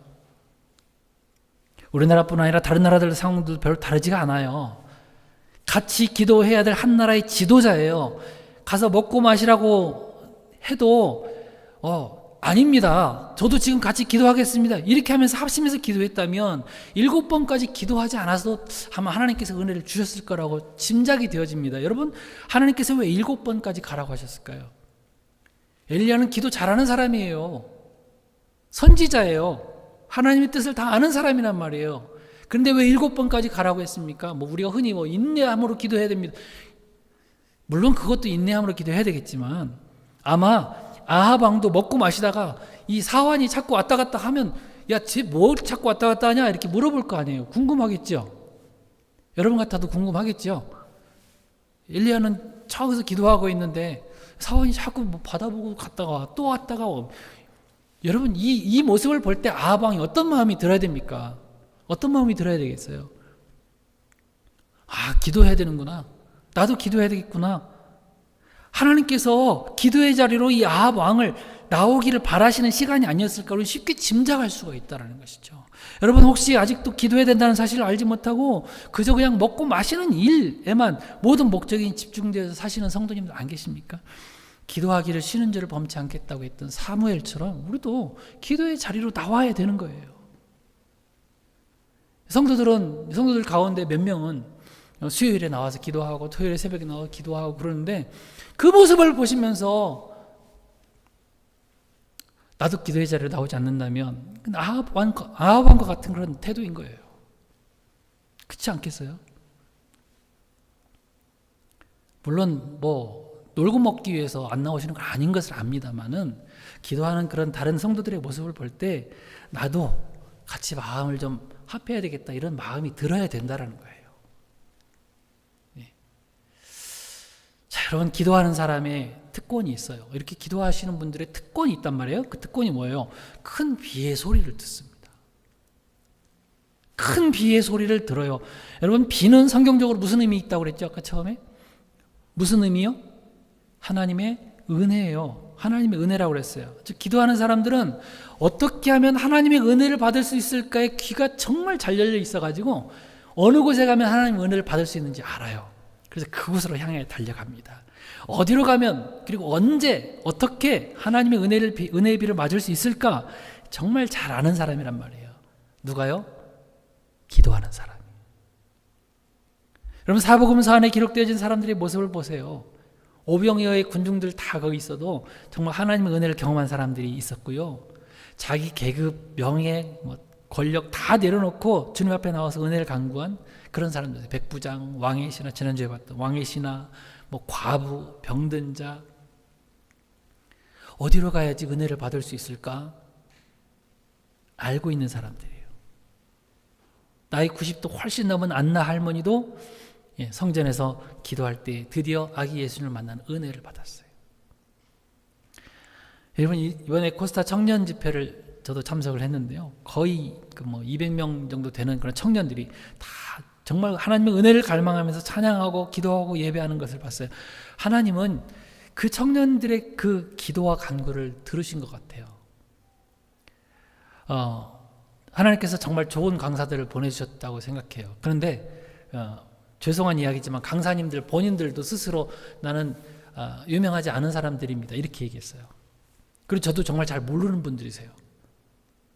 우리나라뿐 아니라 다른 나라들 상황도 별로 다르지가 않아요. 같이 기도해야 될 한 나라의 지도자예요. 가서 먹고 마시라고 해도 아닙니다. 저도 지금 같이 기도하겠습니다. 이렇게 하면서 합심해서 기도했다면 7번까지 기도하지 않아서 아마 하나님께서 은혜를 주셨을 거라고 짐작이 되어집니다. 여러분 하나님께서 왜 7번까지 가라고 하셨을까요? 엘리야는 기도 잘하는 사람이에요. 선지자예요. 하나님의 뜻을 다 아는 사람이란 말이에요. 그런데 왜 7번까지 가라고 했습니까? 우리가 흔히 인내함으로 기도해야 됩니다. 물론 그것도 인내함으로 기도해야 되겠지만 아마 아합 왕도 먹고 마시다가 이 사환이 자꾸 왔다 갔다 하면 야, 쟤 뭘 자꾸 왔다 갔다 하냐 이렇게 물어볼 거 아니에요. 궁금하겠죠? 여러분 같아도 궁금하겠죠? 엘리야는 저기서 기도하고 있는데 사환이 자꾸 받아보고 갔다가 또 왔다가 여러분 이 모습을 볼 때 아합 왕이 어떤 마음이 들어야 됩니까? 어떤 마음이 들어야 되겠어요? 기도해야 되는구나. 나도 기도해야 되겠구나. 하나님께서 기도의 자리로 이 아합 왕을 나오기를 바라시는 시간이 아니었을까? 우리 쉽게 짐작할 수가 있다는 것이죠. 여러분 혹시 아직도 기도해야 된다는 사실을 알지 못하고 그저 그냥 먹고 마시는 일에만 모든 목적이 집중되어서 사시는 성도님들 안 계십니까? 기도하기를 쉬는 죄를 범치 않겠다고 했던 사무엘처럼 우리도 기도의 자리로 나와야 되는 거예요. 성도들 가운데 몇 명은 수요일에 나와서 기도하고 토요일에 새벽에 나와서 기도하고 그러는데 그 모습을 보시면서 나도 기도의 자리로 나오지 않는다면 아합 왕과 같은 그런 태도인 거예요. 그렇지 않겠어요? 물론 놀고 먹기 위해서 안 나오시는 건 아닌 것을 압니다만은 기도하는 그런 다른 성도들의 모습을 볼 때 나도 같이 마음을 좀 합해야 되겠다 이런 마음이 들어야 된다는 거예요. 네. 자, 여러분 기도하는 사람의 특권이 있어요. 이렇게 기도하시는 분들의 특권이 있단 말이에요. 그 특권이 뭐예요? 큰 비의 소리를 듣습니다. 큰 비의 소리를 들어요. 여러분 비는 성경적으로 무슨 의미 있다고 그랬죠? 아까 처음에? 무슨 의미요? 하나님의 은혜예요. 하나님의 은혜라고 그랬어요. 즉 기도하는 사람들은 어떻게 하면 하나님의 은혜를 받을 수 있을까에 귀가 정말 잘 열려 있어가지고 어느 곳에 가면 하나님의 은혜를 받을 수 있는지 알아요. 그래서 그곳으로 향해 달려갑니다. 어디로 가면 그리고 언제 어떻게 하나님의 은혜의 비를 맞을 수 있을까 정말 잘 아는 사람이란 말이에요. 누가요? 기도하는 사람. 여러분 사복음서 안에 기록되어진 사람들의 모습을 보세요. 오병이어의 군중들 다 거기 있어도 정말 하나님의 은혜를 경험한 사람들이 있었고요. 자기 계급, 명예, 권력 다 내려놓고 주님 앞에 나와서 은혜를 간구한 그런 사람들. 백부장, 왕의 신하, 지난주에 봤던 왕의 신하, 과부, 병든 자. 어디로 가야지 은혜를 받을 수 있을까? 알고 있는 사람들이에요. 나이 90도 훨씬 넘은 안나 할머니도 성전에서 기도할 때 드디어 아기 예수님을 만나는 은혜를 받았어요. 여러분, 이번에 코스타 청년 집회를 저도 참석을 했는데요. 거의 200명 정도 되는 그런 청년들이 다 정말 하나님의 은혜를 갈망하면서 찬양하고 기도하고 예배하는 것을 봤어요. 하나님은 그 청년들의 그 기도와 간구를 들으신 것 같아요. 하나님께서 정말 좋은 강사들을 보내주셨다고 생각해요. 그런데 죄송한 이야기지만 강사님들 본인들도 스스로 나는 유명하지 않은 사람들입니다, 이렇게 얘기했어요. 그리고 저도 정말 잘 모르는 분들이세요.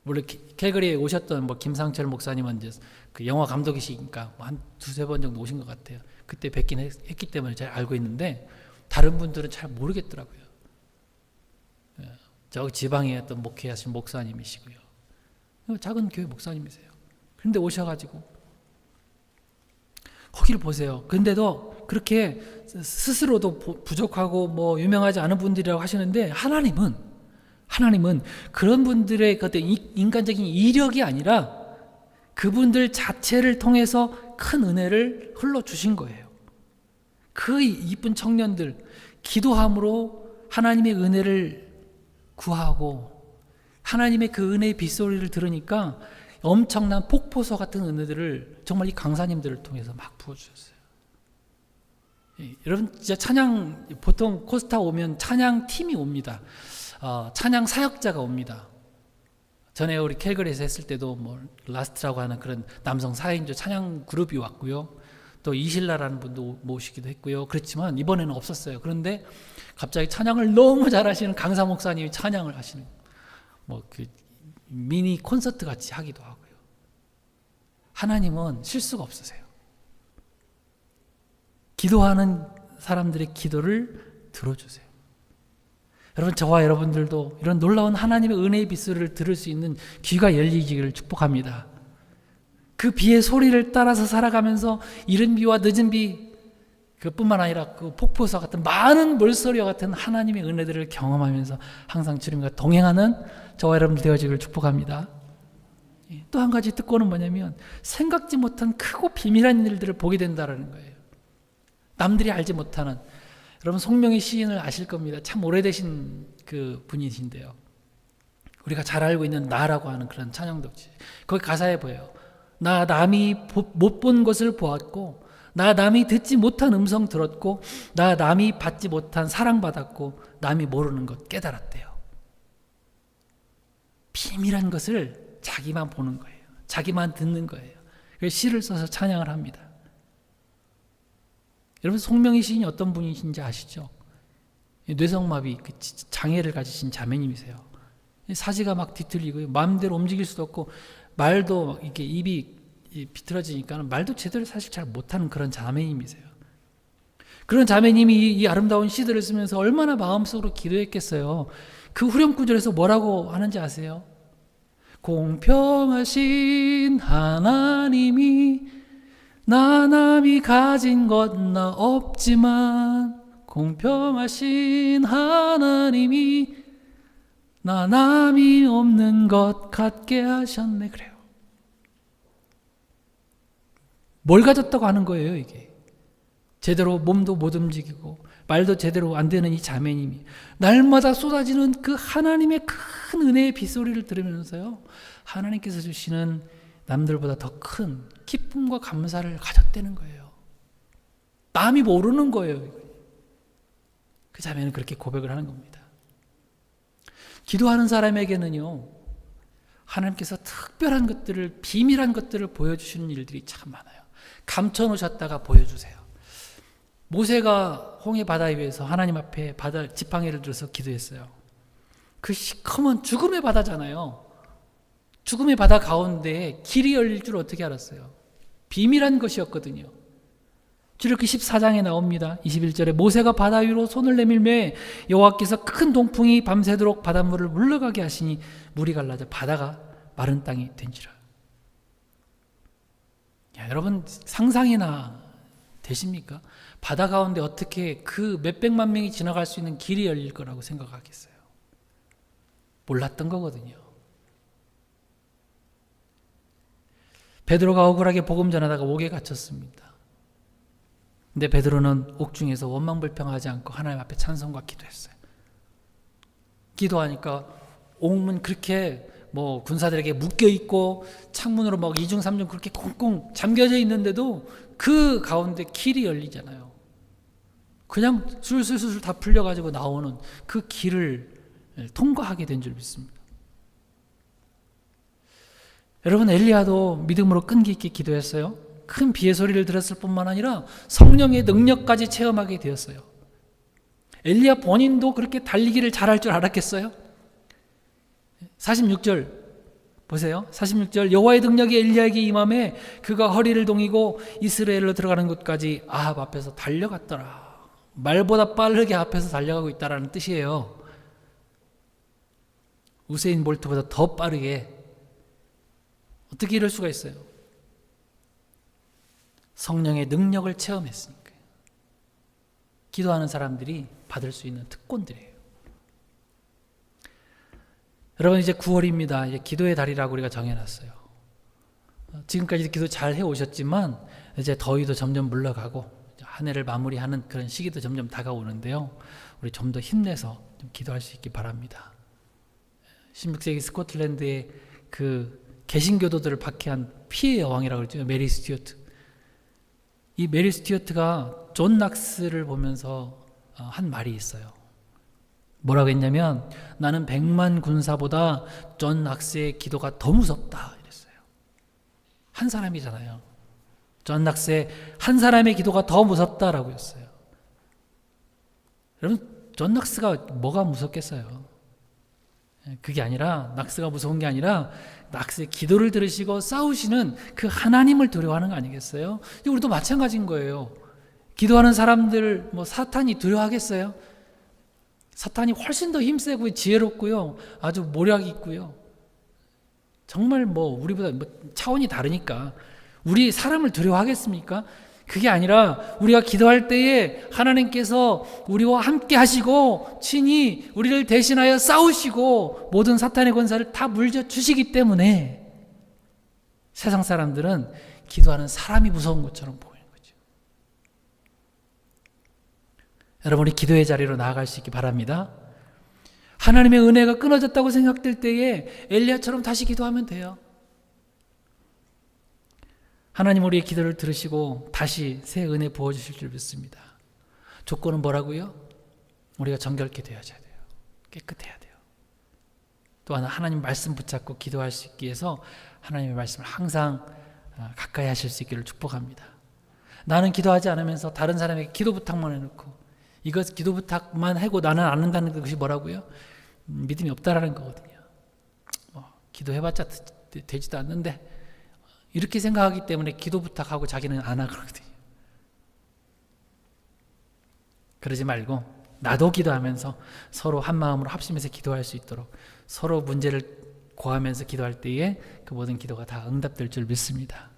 원래 캘거리에 오셨던 김상철 목사님은 이제 그 영화 감독이시니까 한 두세 번 정도 오신 것 같아요. 그때 뵙긴 했기 때문에 잘 알고 있는데 다른 분들은 잘 모르겠더라고요. 저 지방에 어떤 목회하신 목사님이시고요. 작은 교회 목사님이세요. 그런데 오셔가지고 거기를 보세요. 근데도 그렇게 스스로도 부족하고 유명하지 않은 분들이라고 하시는데 하나님은 그런 분들의 어떤 인간적인 이력이 아니라 그분들 자체를 통해서 큰 은혜를 흘러주신 거예요. 그 이쁜 청년들 기도함으로 하나님의 은혜를 구하고 하나님의 그 은혜의 빗소리를 들으니까 엄청난 폭포수 같은 은혜들을 정말 이 강사님들을 통해서 막 부어주셨어요. 여러분 진짜 찬양, 보통 코스타 오면 찬양 팀이 옵니다. 찬양 사역자가 옵니다. 전에 우리 캘거리에서 했을 때도 라스트라고 하는 그런 남성 4인조 찬양 그룹이 왔고요. 또 이실라라는 분도 모시기도 했고요. 그렇지만 이번에는 없었어요. 그런데 갑자기 찬양을 너무 잘하시는 강사 목사님이 찬양을 하시는 그 미니 콘서트 같이 하기도 하고요. 하나님은 실수가 없으세요. 기도하는 사람들의 기도를 들어주세요. 여러분, 저와 여러분들도 이런 놀라운 하나님의 은혜의 빗소리를 들을 수 있는 귀가 열리기를 축복합니다. 그 비의 소리를 따라서 살아가면서 이른 비와 늦은 비 그뿐만 아니라 그 폭포수 같은 많은 물소리와 같은 하나님의 은혜들을 경험하면서 항상 주님과 동행하는 저와 여러분들 되어지기를 축복합니다. 또 한 가지 특권은 뭐냐면 생각지 못한 크고 비밀한 일들을 보게 된다는 거예요. 남들이 알지 못하는, 여러분 송명희 시인을 아실 겁니다. 참 오래되신 그 분이신데요. 우리가 잘 알고 있는 나라고 하는 그런 찬양독지. 거기 가사에 보여요. 나 남이 못 본 것을 보았고, 나 남이 듣지 못한 음성 들었고, 나 남이 받지 못한 사랑받았고, 남이 모르는 것 깨달았대요. 비밀한 것을 자기만 보는 거예요. 자기만 듣는 거예요. 그래서 시를 써서 찬양을 합니다. 여러분 송명희 시인이 어떤 분이신지 아시죠? 뇌성마비 장애를 가지신 자매님이세요. 사지가 막 뒤틀리고요. 마음대로 움직일 수도 없고 말도 이렇게 입이 비틀어지니까 말도 제대로 사실 잘 못하는 그런 자매님이세요. 그런 자매님이 이 아름다운 시들을 쓰면서 얼마나 마음속으로 기도했겠어요. 그 후렴구절에서 뭐라고 하는지 아세요? 공평하신 하나님이 나 남이 가진 것 나 없지만 공평하신 하나님이 나 남이 없는 것 같게 하셨네. 그래요. 뭘 가졌다고 하는 거예요, 이게. 제대로 몸도 못 움직이고 말도 제대로 안 되는 이 자매님이 날마다 쏟아지는 그 하나님의 큰 은혜의 빗소리를 들으면서요, 하나님께서 주시는 남들보다 더 큰 기쁨과 감사를 가졌다는 거예요. 남이 모르는 거예요. 그 자매는 그렇게 고백을 하는 겁니다. 기도하는 사람에게는요, 하나님께서 특별한 것들을, 비밀한 것들을 보여주시는 일들이 참 많아요. 감춰놓으셨다가 보여주세요. 모세가 홍해 바다 위에서 하나님 앞에 지팡이를 들어서 기도했어요. 그 시커먼 죽음의 바다잖아요. 죽음의 바다 가운데 길이 열릴 줄 어떻게 알았어요? 비밀한 것이었거든요. 출애굽기 14장에 나옵니다. 21절에 모세가 바다 위로 손을 내밀매 여호와께서 큰 동풍이 밤새도록 바닷물을 물러가게 하시니 물이 갈라져 바다가 마른 땅이 된지라. 여러분 상상이나 되십니까? 바다 가운데 어떻게 그 몇백만 명이 지나갈 수 있는 길이 열릴 거라고 생각하겠어요? 몰랐던 거거든요. 베드로가 억울하게 복음 전하다가 옥에 갇혔습니다. 근데 베드로는 옥중에서 원망불평하지 않고 하나님 앞에 찬송과 기도했어요. 기도하니까 옥문 그렇게 뭐 군사들에게 묶여 있고 창문으로 막 2중 3중 그렇게 꽁꽁 잠겨져 있는데도 그 가운데 길이 열리잖아요. 그냥 술술술 다 풀려가지고 나오는 그 길을 통과하게 된 줄 믿습니다. 여러분, 엘리야도 믿음으로 끈기 있게 기도했어요. 큰 비의 소리를 들었을 뿐만 아니라 성령의 능력까지 체험하게 되었어요. 엘리야 본인도 그렇게 달리기를 잘할 줄 알았겠어요? 46절 보세요. 46절 여호와의 능력이 엘리야에게 임함에 그가 허리를 동이고 이스라엘로 들어가는 곳까지 아합 앞에서 달려갔더라. 말보다 빠르게 앞에서 달려가고 있다라는 뜻이에요. 우세인 볼트보다 더 빠르게. 어떻게 이럴 수가 있어요? 성령의 능력을 체험했으니까요. 기도하는 사람들이 받을 수 있는 특권들이에요. 여러분, 이제 9월입니다. 이제 기도의 달이라고 우리가 정해놨어요. 지금까지 기도 잘 해오셨지만 이제 더위도 점점 물러가고 한 해를 마무리하는 그런 시기도 점점 다가오는데요. 우리 좀 더 힘내서 좀 기도할 수 있기 바랍니다. 16세기 스코틀랜드의 그 개신교도들을 박해한 피해 여왕이라고 그러죠. 메리 스튜어트. 이 메리 스튜어트가 존 낙스를 보면서 한 말이 있어요. 뭐라고 했냐면, 나는 100만 군사보다 존 낙스의 기도가 더 무섭다 이랬어요. 한 사람이잖아요. 존 낙스의 한 사람의 기도가 더 무섭다라고 했어요. 여러분, 존 낙스가 뭐가 무섭겠어요? 그게 아니라, 낙스가 무서운 게 아니라 낙스의 기도를 들으시고 싸우시는 그 하나님을 두려워하는 거 아니겠어요? 우리도 마찬가지인 거예요. 기도하는 사람들 뭐 사탄이 두려워하겠어요? 사탄이 훨씬 더 힘세고 지혜롭고요, 아주 모략이 있고요. 정말 뭐 우리보다 차원이 다르니까 우리 사람을 두려워하겠습니까? 그게 아니라 우리가 기도할 때에 하나님께서 우리와 함께 하시고 친히 우리를 대신하여 싸우시고 모든 사탄의 권세를 다 물려주시기 때문에 세상 사람들은 기도하는 사람이 무서운 것처럼 보이는 거죠. 여러분이 기도의 자리로 나아갈 수 있기 바랍니다. 하나님의 은혜가 끊어졌다고 생각될 때에 엘리야처럼 다시 기도하면 돼요. 하나님 우리의 기도를 들으시고 다시 새 은혜 부어주실 줄 믿습니다. 조건은 뭐라고요? 우리가 정결케 되어야 돼요. 깨끗해야 돼요. 또한 하나님 말씀 붙잡고 기도할 수 있기 위해서 하나님의 말씀을 항상 가까이 하실 수 있기를 축복합니다. 나는 기도하지 않으면서 다른 사람에게 기도 부탁만 해놓고 이것 기도 부탁만 하고 나는 안 한다는 것이 뭐라고요? 믿음이 없다라는 거거든요. 기도해봤자 되지도 않는데 이렇게 생각하기 때문에 기도 부탁하고 자기는 안 하거든요. 그러지 말고 나도 기도하면서 서로 한 마음으로 합심해서 기도할 수 있도록 서로 문제를 고하면서 기도할 때에 그 모든 기도가 다 응답될 줄 믿습니다.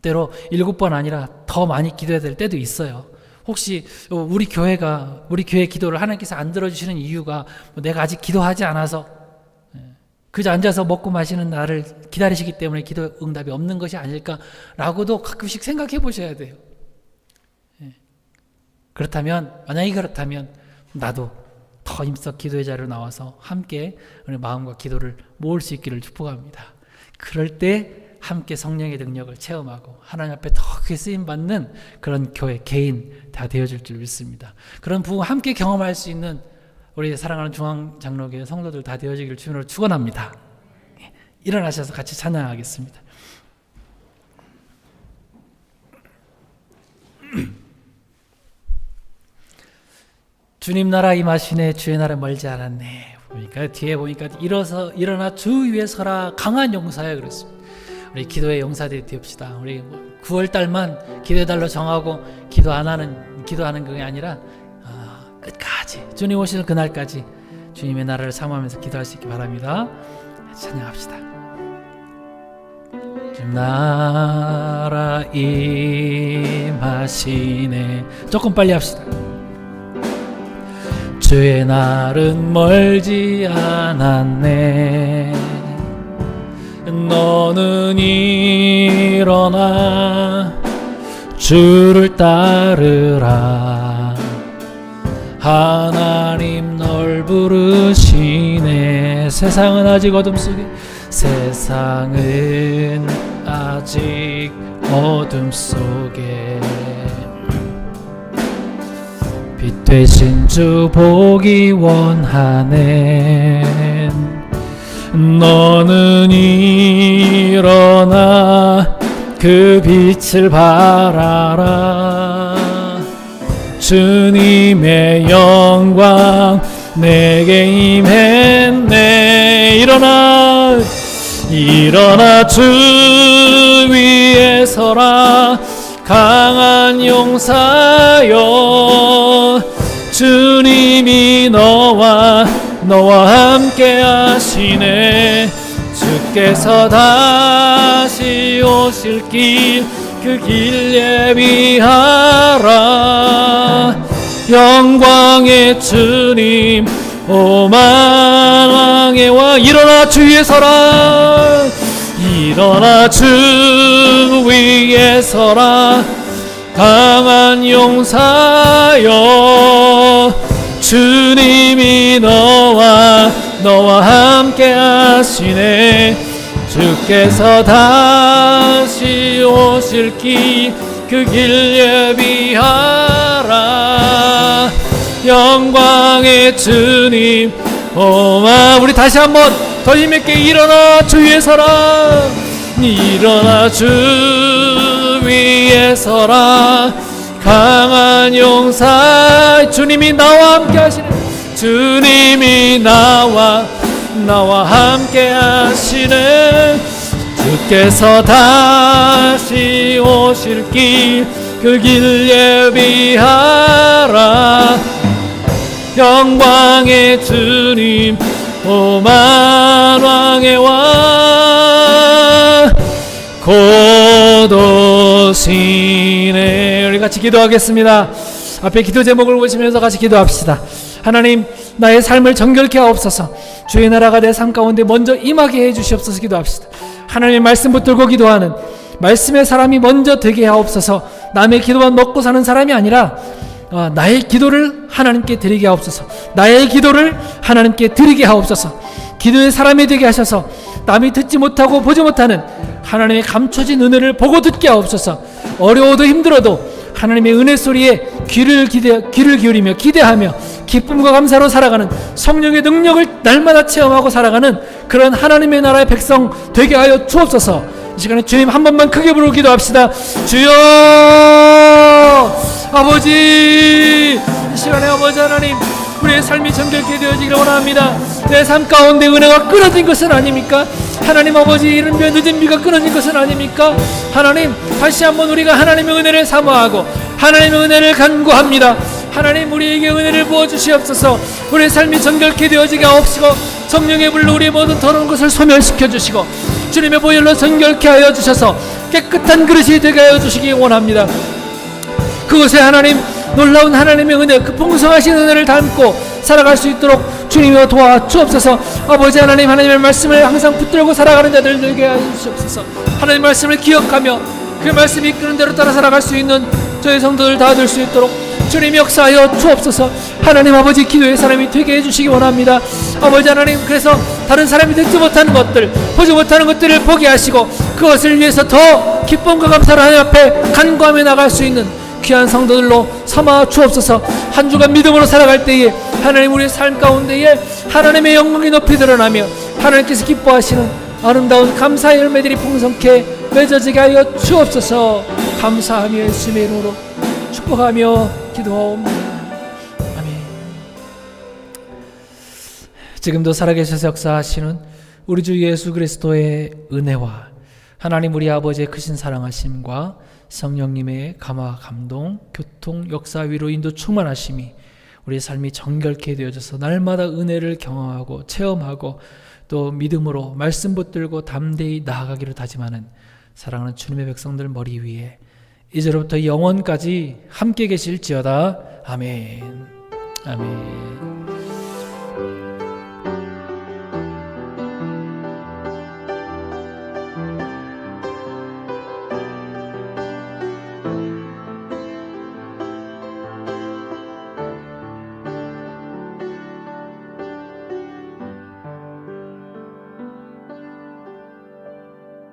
때로 7번 아니라 더 많이 기도해야 될 때도 있어요. 혹시 우리 교회 기도를 하나님께서 안 들어주시는 이유가 내가 아직 기도하지 않아서 그저 앉아서 먹고 마시는 나를 기다리시기 때문에 기도 응답이 없는 것이 아닐까라고도 가끔씩 생각해 보셔야 돼요. 만약에 그렇다면 나도 더 힘써 기도의 자리로 나와서 함께 우리 마음과 기도를 모을 수 있기를 축복합니다. 그럴 때 함께 성령의 능력을 체험하고 하나님 앞에 더 크게 쓰임받는 그런 교회, 개인 다 되어줄 줄 믿습니다. 그런 부흥 함께 경험할 수 있는 우리 사랑하는 중앙장로교회 성도들 다 되어지기를 주님으로 축원합니다. 일어나셔서 같이 찬양하겠습니다. 주님 나라 임하시네, 주의 나라 멀지 않았네. 뒤에 보니까 일어나 주 위에 서라, 강한 용사야 그랬습니다. 우리 기도의 용사들이 되읍시다. 우리 9월달만 기도의 달로 정하고 기도하는 그게 아니라 끝까지 주님 오시는 그날까지 주님의 나라를 사모하면서 기도할 수 있기 바랍니다. 찬양합시다. 주님 나라 임하시네. 조금 빨리 합시다. 주의 날은 멀지 않았네. 너는 일어나 주를 따르라. 하나님 널 부르시네. 세상은 아직 어둠 속에, 세상은 아직 어둠 속에 빛 되신 주 보기 원하네. 너는 일어나 그 빛을 바라라. 주님의 영광 내게 임했네. 일어나 주 위에 서라. 강한 용사여, 주님이 너와 함께 하시네. 주께서 다시 오실 길, 그 길 예비하라. 영광의 주님 오만왕의 왕, 일어나 주 위에 서라. 일어나 주 위에 서라. 강한 용사여, 주님이 너와 함께 하시네. 주께서 다시 오실 길, 그 길 예비하라. 영광의 주님 우리 다시 한번 더 힘있게 일어나 주 위에 서라. 일어나 주 위에 서라. 강한 용사, 주님이 나와 함께 하시네. 주님이 나와 함께 하시네. 주께서 다시 오실 길, 그 길 예비하라. 영광의 주님 오만왕의 왕 곧 오시네. 우리 같이 기도하겠습니다. 앞에 기도 제목을 보시면서 같이 기도합시다. 하나님, 나의 삶을 정결케 하옵소서. 주의 나라가 내 삶 가운데 먼저 임하게 해주시옵소서. 기도합시다. 하나님의 말씀 붙들고 기도하는 말씀의 사람이 먼저 되게 하옵소서. 남의 기도만 먹고 사는 사람이 아니라 나의 기도를 하나님께 드리게 하옵소서. 나의 기도를 하나님께 드리게 하옵소서. 기도의 사람이 되게 하셔서 남이 듣지 못하고 보지 못하는 하나님의 감춰진 은혜를 보고 듣게 하옵소서. 어려워도 힘들어도 하나님의 은혜 소리에 귀를 기울이며 기대하며 기쁨과 감사로 살아가는 성령의 능력을 날마다 체험하고 살아가는 그런 하나님의 나라의 백성 되게 하여 주옵소서. 이 시간에 주님 한 번만 크게 부르고 기도합시다. 주여! 아버지, 이 시간에 아버지 하나님, 우리의 삶이 정결케 되어지기를 원합니다. 내 삶 가운데 은혜가 끊어진 것은 아닙니까? 하나님 아버지, 이른 비 늦은 비가 끊어진 것은 아닙니까? 하나님, 다시 한번 우리가 하나님의 은혜를 사모하고 하나님의 은혜를 간구합니다. 하나님, 우리에게 은혜를 부어주시옵소서. 우리의 삶이 정결케 되어지게 하옵시고 성령의 불로 우리의 모든 더러운 것을 소멸시켜 주시고 주님의 보혈로 정결케 하여 주셔서 깨끗한 그릇이 되게 하여 주시기 원합니다. 그곳에 하나님, 놀라운 하나님의 은혜, 그 풍성하신 은혜를 담고 살아갈 수 있도록 주님이 도와주옵소서. 아버지 하나님, 하나님의 말씀을 항상 붙들고 살아가는 자들 되게 하시옵소서. 하나님의 말씀을 기억하며 그 말씀이 이끄는 대로 따라 살아갈 수 있는 저희 성도들 다 될 수 있도록 주님이 역사하여 주옵소서. 하나님 아버지, 기도의 사람이 되게 해주시기 원합니다. 아버지 하나님, 그래서 다른 사람이 듣지 못하는 것들, 보지 못하는 것들을 보게 하시고 그것을 위해서 더 기쁨과 감사를 하나님 앞에 간구하며 나갈 수 있는 귀한 성도들로 삼아 주옵소서. 한 주간 믿음으로 살아갈 때에 하나님, 우리의 삶 가운데에 하나님의 영광이 높이 드러나며 하나님께서 기뻐하시는 아름다운 감사의 열매들이 풍성케 맺어지게 하여 주옵소서. 감사하며 예수님의 이름으로 축복하며 기도하옵니다. 아멘. 지금도 살아계셔서 역사하시는 우리 주 예수 그리스도의 은혜와 하나님 우리 아버지의 크신 사랑하심과 성령님의 감화 감동 교통 역사 위로 인도 충만하심이 우리의 삶이 정결케 되어져서 날마다 은혜를 경험하고 체험하고 또 믿음으로 말씀 붙들고 담대히 나아가기를 다짐하는 사랑하는 주님의 백성들 머리 위에 이제로부터 영원까지 함께 계실지어다. 아멘. 아멘.